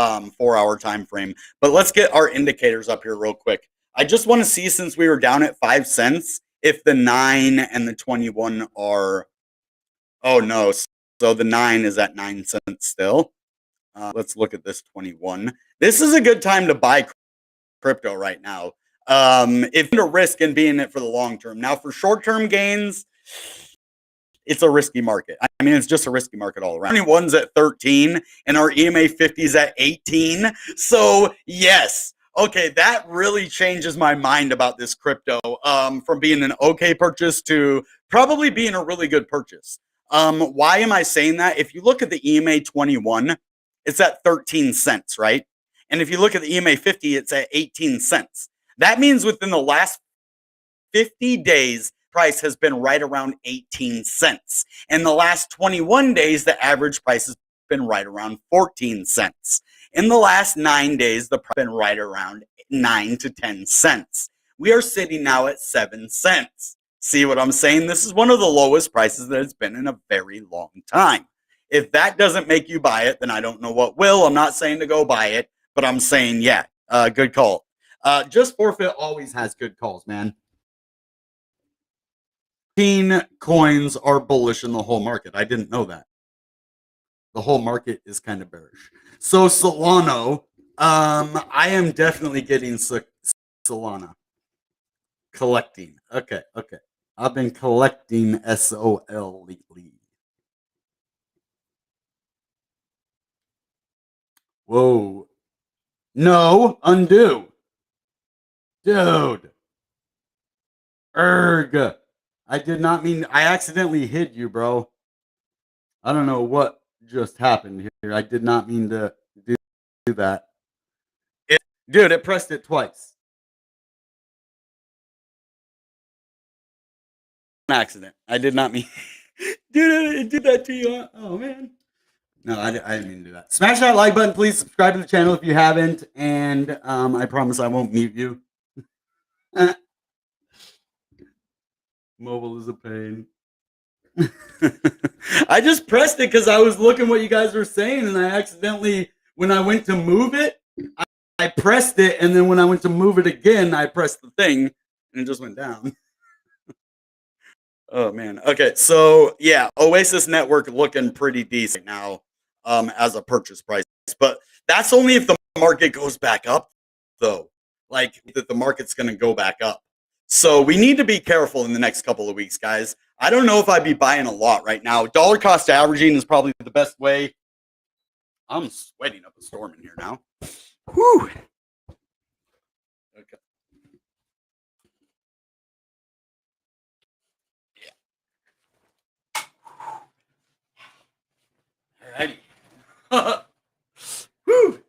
4-hour time frame, but let's get our indicators up here real quick. I just want to see, since we were down at 5 cents, if the 9 and the 21 are, oh no, so the 9 is at 9 cents still. Let's look at this 21. This is a good time to buy crypto right now. If you're a risk and be in it for the long term. Now, for short-term gains, it's a risky market. I mean, it's just a risky market all around. 21's at 13, and our EMA 50's at 18. So, yes. Okay, that really changes my mind about this crypto, from being an okay purchase to probably being a really good purchase. Why am I saying that? If you look at the EMA 21, it's at 13 cents, right? And if you look at the EMA 50, it's at 18 cents. That means within the last 50 days, price has been right around 18 cents. In the last 21 days, the average price has been right around 14 cents. In the last 9 days, the price has been right around 9 to 10 cents. We are sitting now at 7 cents. See what I'm saying? This is one of the lowest prices that it's been in a very long time. If that doesn't make you buy it, then I don't know what will. I'm not saying to go buy it, but I'm saying, yeah, good call. Just Forfeit always has good calls, man. Coins are bullish in the whole market. I didn't know that. The whole market is kind of bearish. So Solana, I am definitely getting Solana. Collecting. Okay. I've been collecting SOL lately. Whoa. No, undo. Dude. Erg. I did not mean, I accidentally hit you, bro. I don't know what just happened here. I did not mean to do that. Dude, it pressed it twice. An accident. I did not mean. Dude, it did that to you. Oh, man. No, I didn't mean to do that. Smash that like button, please. Subscribe to the channel if you haven't. And I promise I won't mute you. Mobile is a pain. I just pressed it because I was looking what you guys were saying, and I accidentally, when I went to move it, I pressed it, and then when I went to move it again, I pressed the thing, and it just went down. Oh man. Okay, so yeah, Oasis Network looking pretty decent now, as a purchase price, but that's only if the market goes back up, though. Like that, the market's going to go back up. So we need to be careful in the next couple of weeks, guys. I don't know if I'd be buying a lot right now. Dollar cost averaging is probably the best way. I'm sweating up a storm in here now. Whew. Okay. Alrighty. Whew.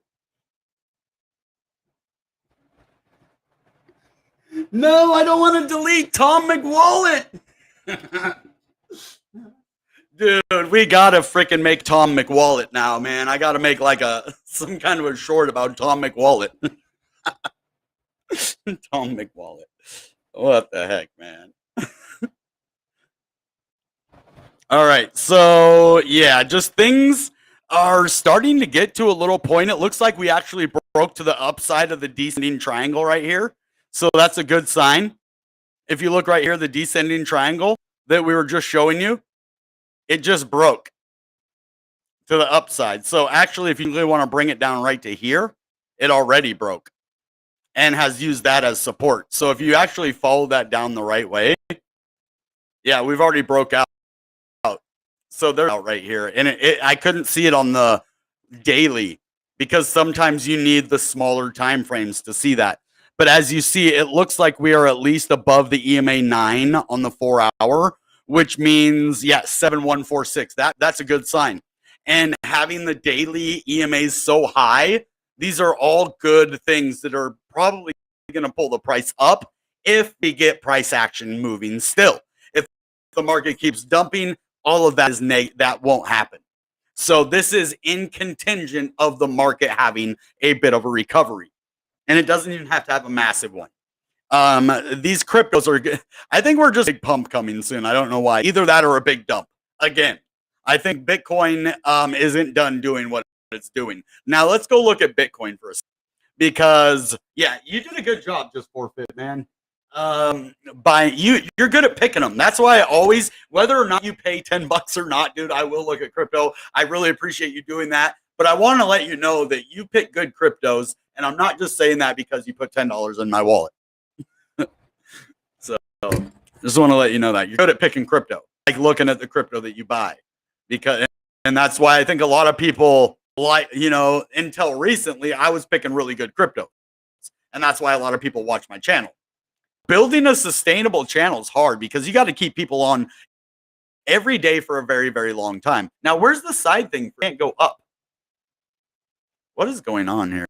No, I don't want to delete Tom McWallet. Dude, we gotta freaking make Tom McWallet now, man. I gotta make like some kind of a short about Tom McWallet. Tom McWallet. What the heck, man? All right, so yeah, just things are starting to get to a little point. It looks like we actually broke to the upside of the descending triangle right here. So that's a good sign. If you look right here, the descending triangle that we were just showing you, it just broke to the upside. So actually, if you really want to bring it down right to here, it already broke and has used that as support. So if you actually follow that down the right way, yeah, we've already broke out. So they're out right here. And I couldn't see it on the daily because sometimes you need the smaller time frames to see that. But as you see, it looks like we are at least above the EMA 9 on the 4 hour, which means, yeah, 7146. That's a good sign. And having the daily EMAs so high, these are all good things that are probably going to pull the price up if we get price action moving still. If the market keeps dumping, all of that is that won't happen. So this is in contingent of the market having a bit of a recovery. And it doesn't even have to have a massive one. These cryptos are good. I think we're just a big pump coming soon. I don't know why. Either that or a big dump. Again, I think Bitcoin isn't done doing what it's doing. Now let's go look at Bitcoin for a second. Because yeah, you did a good job just forfeit, man. You're good at picking them. That's why I always, whether or not you pay $10 or not, dude, I will look at crypto. I really appreciate you doing that. But I want to let you know that you pick good cryptos, and I'm not just saying that because you put $10 in my wallet. So just want to let you know that you're good at picking crypto, like looking at the crypto that you buy, and that's why I think a lot of people until recently I was picking really good crypto, and that's why a lot of people watch my channel. Building a sustainable channel is hard because you got to keep people on every day for a very, very long time. Now, where's the side thing? Can't go up. What is going on here?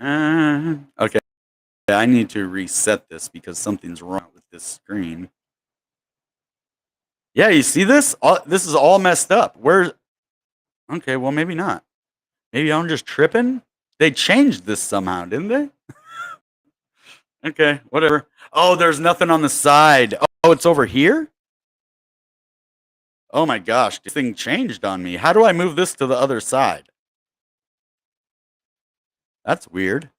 Okay. I need to reset this because something's wrong with this screen. Yeah, you see this? This is all messed up. Okay, well, maybe not. Maybe I'm just tripping. They changed this somehow, didn't they? Okay, whatever. Oh, there's nothing on the side. Oh, it's over here? Oh my gosh, this thing changed on me. How do I move this to the other side? That's weird.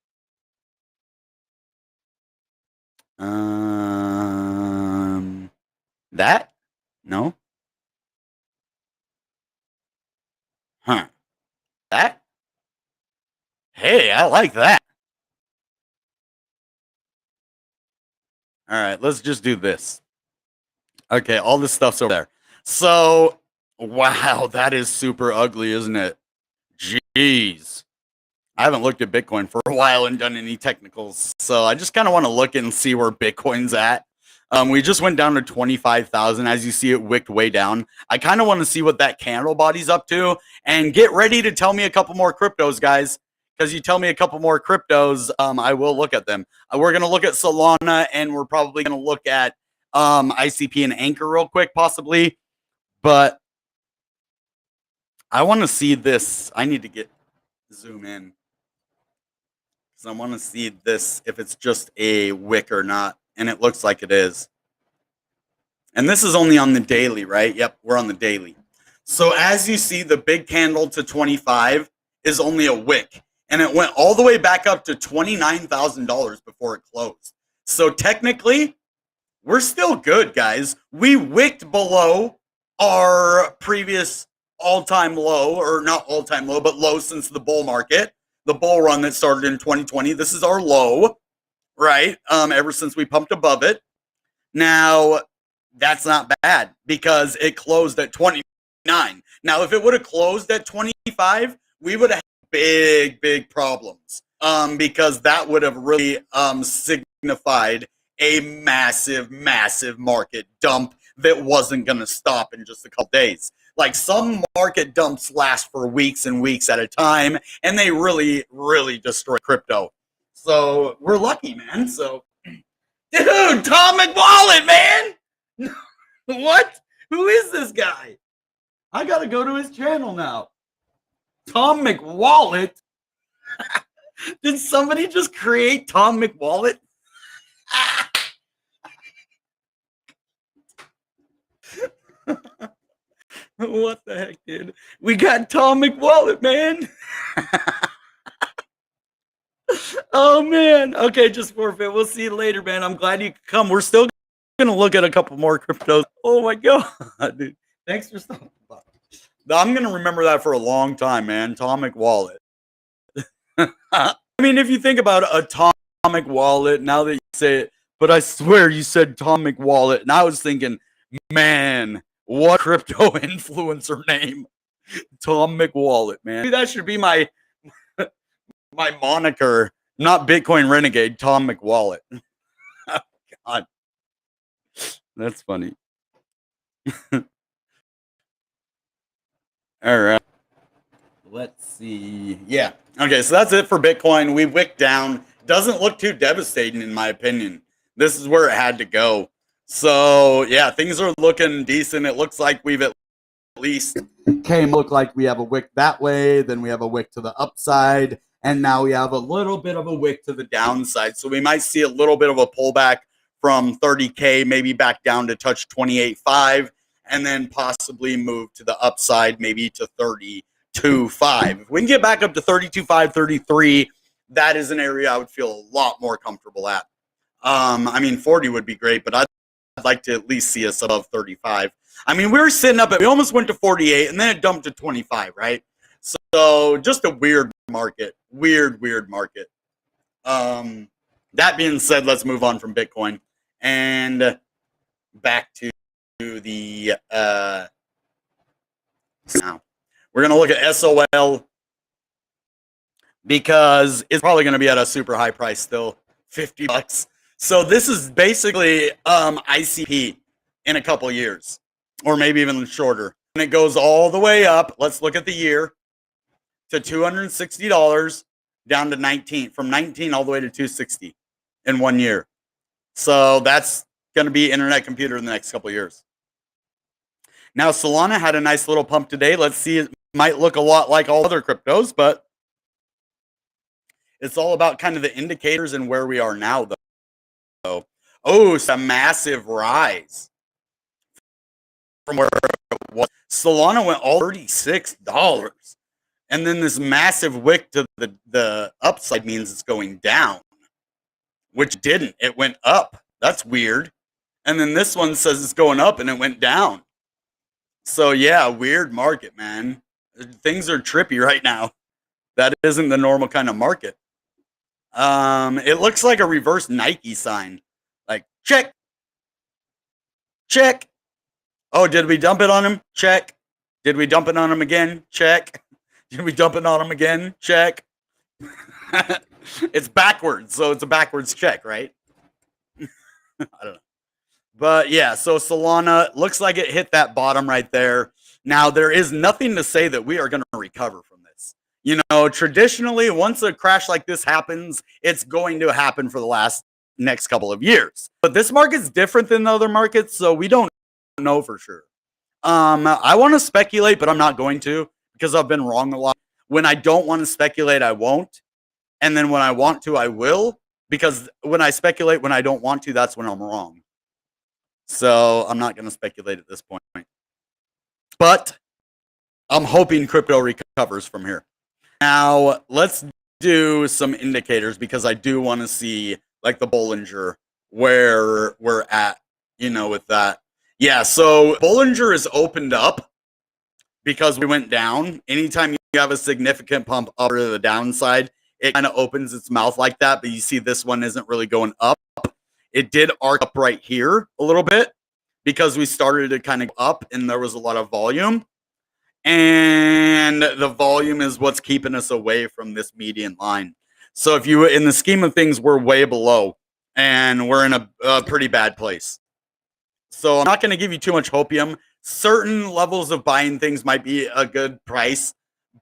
That? No. Huh. That? Hey, I like that. All right, let's just do this. Okay, all this stuff's over there. So, wow, that is super ugly, isn't it? Jeez. I haven't looked at Bitcoin for a while and done any technicals. So I just kind of want to look and see where Bitcoin's at. We just went down to 25,000. As you see, it wicked way down. I kind of want to see what that candle body's up to and get ready to tell me a couple more cryptos, guys. Because you tell me a couple more cryptos, I will look at them. We're going to look at Solana, and we're probably going to look at ICP and Anchor real quick, possibly. But I want to see this. I need to zoom in. I want to see this, if it's just a wick or not. And it looks like it is. And this is only on the daily, right? Yep, we're on the daily. So as you see, the big candle to 25 is only a wick. And it went all the way back up to $29,000 before it closed. So technically, we're still good, guys. We wicked below our previous all-time low, or not all-time low, but low since the bull market, the bull run that started in 2020. This is our low, right? Ever since we pumped above it. Now, that's not bad because it closed at 29. Now, if it would have closed at 25, we would have had big problems because that would have really signified a massive market dump that wasn't going to stop in just a couple days. Like, some market dumps last for weeks and weeks at a time, and they really destroy crypto. So we're lucky, man. So, dude, Tom McWallet, man. What? Who is this guy? I gotta go to his channel now. Tom McWallet? Did somebody just create Tom McWallet? What the heck, dude? We got Tom McWallet, man. Oh, man. Okay, just forfeit. We'll see you later, man. I'm glad you could come. We're still gonna look at a couple more cryptos. Oh my god, dude. Thanks for stopping by. I'm gonna remember that for a long time, man. Tom McWallet. I mean, if you think about Atomic Wallet, now that you say it, but I swear you said Tom McWallet, and I was thinking, man, what crypto influencer name? Tom McWallet, man. Maybe that should be my moniker, not Bitcoin Renegade, Tom McWallet. Oh, God. That's funny. All right. Let's see. Yeah. Okay, so that's it for Bitcoin. We wicked down. Doesn't look too devastating, in my opinion. This is where it had to go. So, yeah, things are looking decent. It looks like we've at least look like we have a wick that way, then we have a wick to the upside, and now we have a little bit of a wick to the downside. So we might see a little bit of a pullback from 30K, maybe back down to touch 28.5, and then possibly move to the upside, maybe to 32.5. If we can get back up to 32.5, 33, that is an area I would feel a lot more comfortable at. I mean, 40 would be great, but I'd like to at least see us above 35. I mean, we were sitting up we almost went to 48, and then it dumped to 25, right? So just a weird market. Weird market. That being said, let's move on from Bitcoin and back to the now. We're going to look at SOL because it's probably going to be at a super high price still, $50. So this is basically ICP in a couple years, or maybe even shorter. And it goes all the way up. Let's look at the year, to $260 down to 19, from 19 all the way to 260 in 1 year. So that's going to be internet computer in the next couple of years. Now, Solana had a nice little pump today. Let's see. It might look a lot like all other cryptos, but it's all about kind of the indicators and where we are now, though. Oh, it's a massive rise from where it was. Solana went all $36. And then this massive wick to the upside means it's going down, which didn't. It went up. That's weird. And then this one says it's going up and it went down. So, yeah, weird market, man. Things are trippy right now. That isn't the normal kind of market. It looks like a reverse Nike sign. Like, check. Check. Oh, did we dump it on him? Check. Did we dump it on him again? Check. Did we dump it on him again? Check. It's backwards, so it's a backwards check, right? I don't know. But yeah, so Solana looks like it hit that bottom right there. Now, there is nothing to say that we are going to recover from this. You know, traditionally, once a crash like this happens, it's going to happen for the next couple of years. But this market's different than the other markets, so we don't know for sure. I want to speculate, but I'm not going to because I've been wrong a lot. When I don't want to speculate, I won't. And then when I want to, I will. because when I speculate when I don't want to, that's when I'm wrong. So I'm not going to speculate at this point. But I'm hoping crypto recovers from here. Now, let's do some indicators because I do want to see like the Bollinger where we're at, with that. Yeah, so Bollinger is opened up because we went down. Anytime you have a significant pump up to the downside, it kind of opens its mouth like that, but you see this one isn't really going up. It did arc up right here a little bit because we started to kind of go up and there was a lot of volume. And the volume is what's keeping us away from this median line. So if you, in the scheme of things, we're way below and we're in a pretty bad place. So I'm not going to give you too much hopium. Certain levels of buying things might be a good price,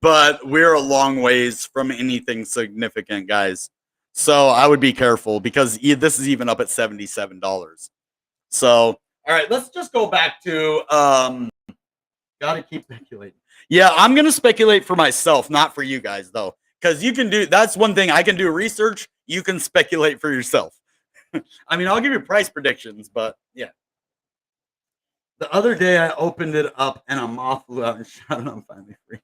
but we're a long ways from anything significant, guys. So I would be careful because this is even up at $77. So, all right, let's just go back to, gotta keep speculating. Yeah, I'm going to speculate for myself, not for you guys, though, because you can do, that's one thing I can do research. You can speculate for yourself. I mean, I'll give you price predictions, but yeah. The other day I opened it up and a moth flew out and shot it on finally free.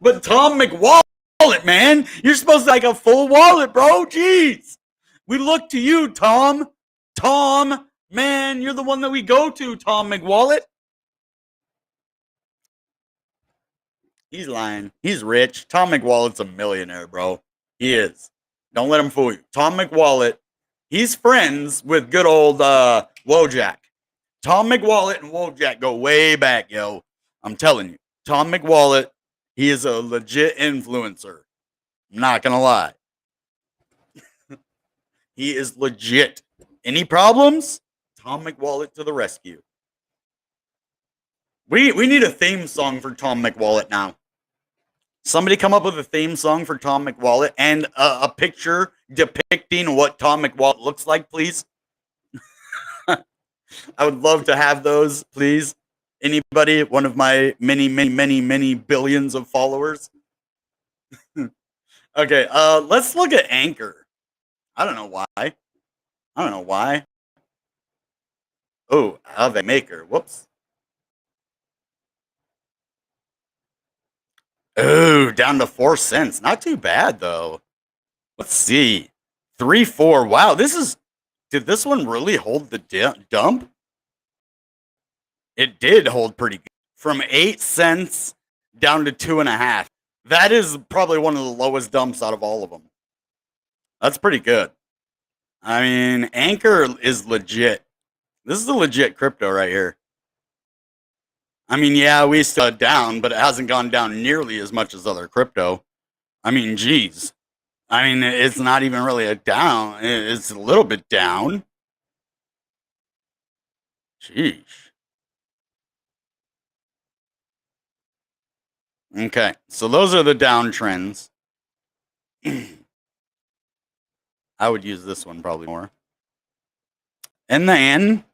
But Tom McWallet, man, you're supposed to like a full wallet, bro. Jeez. We look to you, Tom. Tom, man, you're the one that we go to, Tom McWallet. He's lying. He's rich. Tom McWallet's a millionaire, bro. He is. Don't let him fool you. Tom McWallet, he's friends with good old Wojak. Tom McWallet and Wojak go way back, yo. I'm telling you. Tom McWallet, he is a legit influencer. I'm not going to lie. He is legit. Any problems? Tom McWallet to the rescue. We need a theme song for Tom McWallet now. Somebody come up with a theme song for Tom McWallet and a picture depicting what Tom McWallet looks like, please. I would love to have those, please. Anybody, one of my many billions of followers. Okay, let's look at Anchor. I don't know why. Oh, Ave Maker. Whoops. Oh, down to 4 cents. Not too bad, though. Let's see. 3-4. Wow, did this one really hold the dump? It did hold pretty good. From 8 cents down to 2.5. That is probably one of the lowest dumps out of all of them. That's pretty good. I mean, Anchor is legit. This is a legit crypto right here. I mean, yeah, we still down, but it hasn't gone down nearly as much as other crypto. I mean, geez. I mean, it's not even really a down. It's a little bit down. Sheesh. Okay, so those are the downtrends. I would use this one probably more. And then,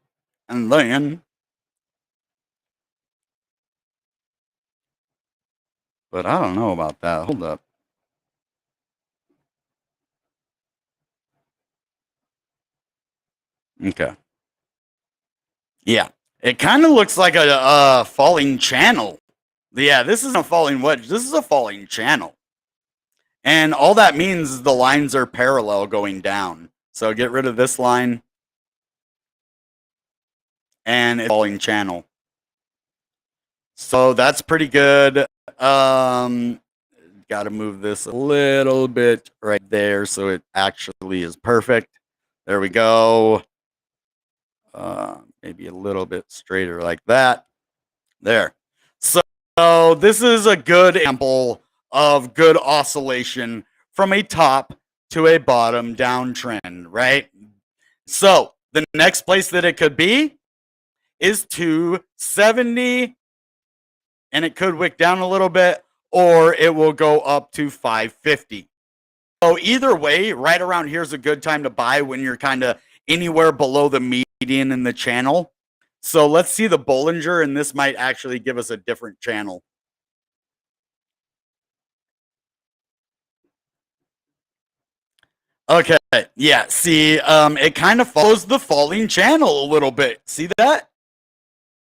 but I don't know about that. Hold up. Okay. Yeah, it kind of looks like a falling channel. Yeah, this isn't a falling wedge. This is a falling channel. And all that means is the lines are parallel going down. So get rid of this line. And it's a falling channel. So that's pretty good. Got to move this a little bit right there so it actually is perfect. There we go. Maybe a little bit straighter like that. There. So this is a good example of good oscillation from a top to a bottom downtrend, right? So the next place that it could be is 270, and it could wick down a little bit, or it will go up to 550. So either way, right around here is a good time to buy when you're kind of anywhere below the median in the channel. So let's see the Bollinger, and this might actually give us a different channel. Okay, yeah, see, it kind of follows the falling channel a little bit. See that?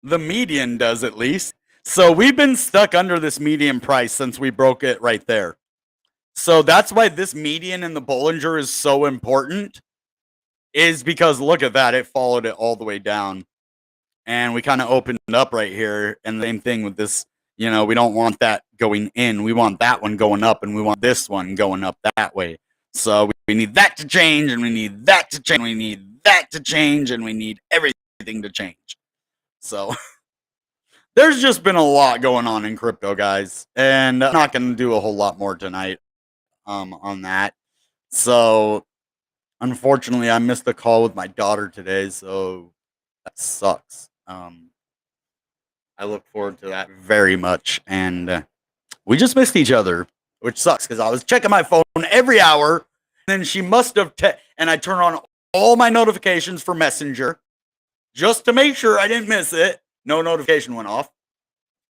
The median does, at least. So we've been stuck under this median price since we broke it right there. So that's why this median in the Bollinger is so important, is because look at that, it followed it all the way down. And we kind of opened up right here. And the same thing with this, we don't want that going in. We want that one going up, and we want this one going up that way. So we need that to change, and we need that to change, we need that to change, and we need everything to change. So there's just been a lot going on in crypto, guys. And I'm not going to do a whole lot more tonight on that. So unfortunately, I missed a call with my daughter today, so that sucks. I look forward to that very much, and we just missed each other, which sucks because I was checking my phone every hour, and then she must have and I turn on all my notifications for Messenger just to make sure I didn't miss it. No notification went off,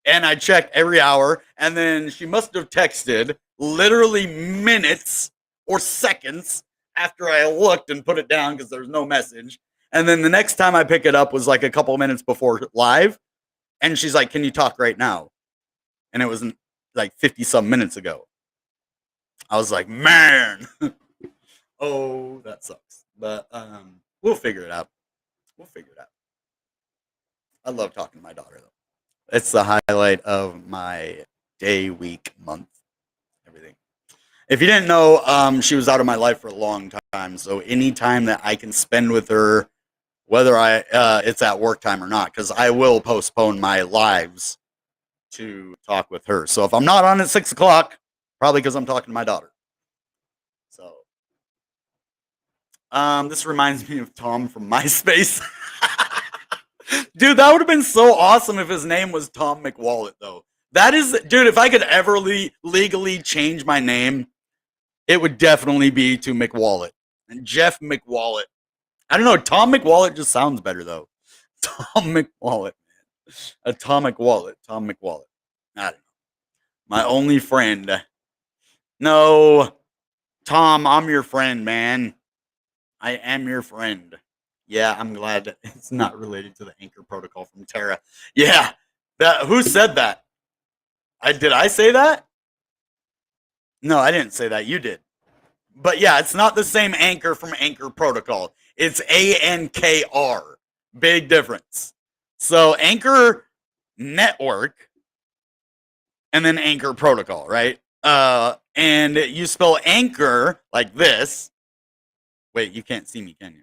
and I checked every hour, and then she must have texted literally minutes or seconds after I looked and put it down because there's no message. And then the next time I pick it up was like a couple minutes before live. And she's like, "Can you talk right now?" And it was like 50 some minutes ago. I was like, man, oh, that sucks. But we'll figure it out. We'll figure it out. I love talking to my daughter, though. It's the highlight of my day, week, month, everything. If you didn't know, she was out of my life for a long time. So any time that I can spend with her, whether it's at work time or not, because I will postpone my lives to talk with her. So if I'm not on at 6 o'clock, probably because I'm talking to my daughter. So this reminds me of Tom from MySpace. Dude, that would have been so awesome if his name was Tom McWallet, though. That is, dude, if I could ever legally change my name, it would definitely be to McWallet. And Jeff McWallet. I don't know. Tom McWallet just sounds better, though. Tom McWallet, man. Atomic Wallet. Tom McWallet. I don't know. My only friend. No. Tom, I'm your friend, man. I am your friend. Yeah, I'm glad that it's not related to the Anchor protocol from Terra. Yeah. Who said that? Did I say that? No, I didn't say that. You did. But yeah, it's not the same Anchor from Anchor protocol. It's ANKR. Big difference. So Anchor Network and then Anchor protocol, right? And you spell Anchor like this. Wait, you can't see me, can you?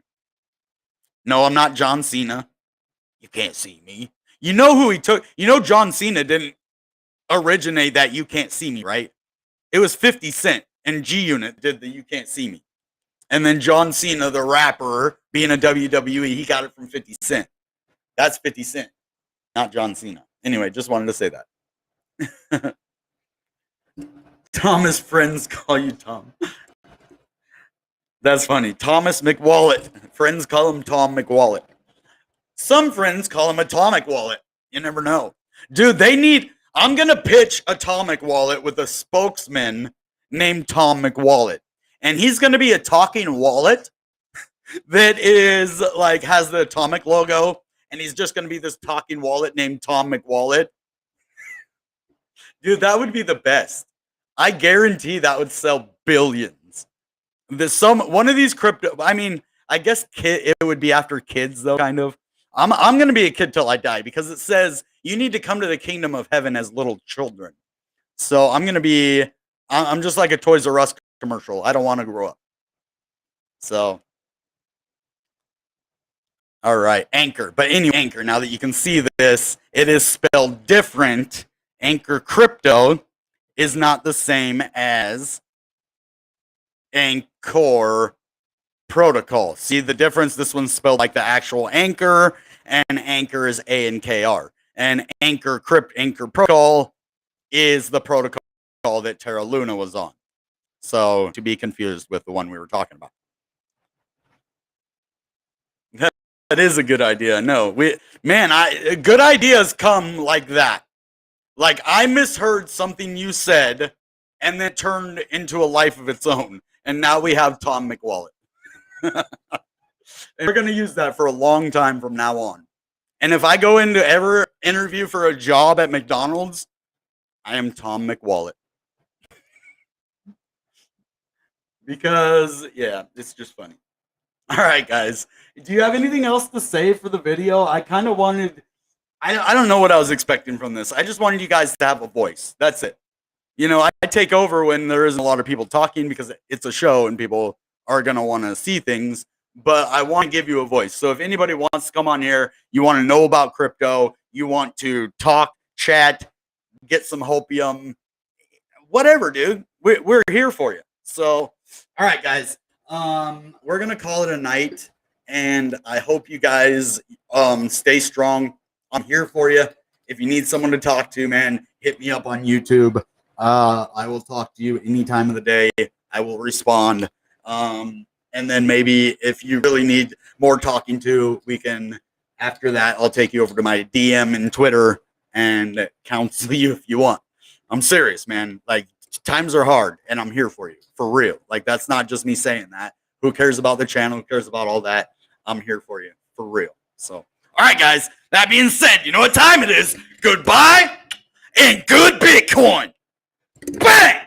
No, I'm not John Cena. You can't see me. You know who he took? You know John Cena didn't originate that "you can't see me," right? It was 50 Cent and G-Unit did the "you can't see me." And then John Cena, the rapper, being a WWE, he got it from 50 Cent. That's 50 Cent, not John Cena. Anyway, just wanted to say that. Thomas friends call you Tom. That's funny. Thomas McWallet. Friends call him Tom McWallet. Some friends call him Atomic Wallet. You never know. Dude, I'm going to pitch Atomic Wallet with a spokesman named Tom McWallet. And he's going to be a talking wallet that is like, has the Atomic logo. And he's just going to be this talking wallet named Tom McWallet. Dude, that would be the best. I guarantee that would sell billions. One of these crypto, I mean, I guess it would be after kids though, kind of. I'm gonna be a kid till I die because it says you need to come to the kingdom of heaven as little children. So I'm just like a Toys R Us commercial. I don't want to grow up. So, all right, Anchor. But anyway, Anchor. Now that you can see this, it is spelled different. Anchor crypto is not the same as Anchor protocol. See the difference? This one's spelled like the actual Anchor, and Anchor is ANKR. And Anchor protocol is the protocol that Terra Luna was on. So to be confused with the one we were talking about. That is a good idea. No, good ideas come like that. Like I misheard something you said, and then turned into a life of its own. And now we have Tom McWallet. And we're going to use that for a long time from now on. And if I go into ever interview for a job at McDonald's, I am Tom McWallet. Because, yeah, it's just funny. All right, guys. Do you have anything else to say for the video? I kind of wanted, I don't know what I was expecting from this. I just wanted you guys to have a voice. That's it. You know, I take over when there isn't a lot of people talking because it's a show and people are going to want to see things. But I want to give you a voice. So if anybody wants to come on here, you want to know about crypto, you want to talk, chat, get some hopium, whatever, dude, we're here for you. So, all right, guys, we're going to call it a night. And I hope you guys stay strong. I'm here for you. If you need someone to talk to, man, hit me up on YouTube. I will talk to you any time of the day. I will respond. And then maybe if you really need more talking to, we can, after that, I'll take you over to my DM and Twitter and counsel you if you want. I'm serious, man. Like, times are hard, and I'm here for you, for real. Like, that's not just me saying that. Who cares about the channel? Who cares about all that? I'm here for you, for real. So, all right, guys. That being said, you know what time it is. Goodbye and good Bitcoin. Bang!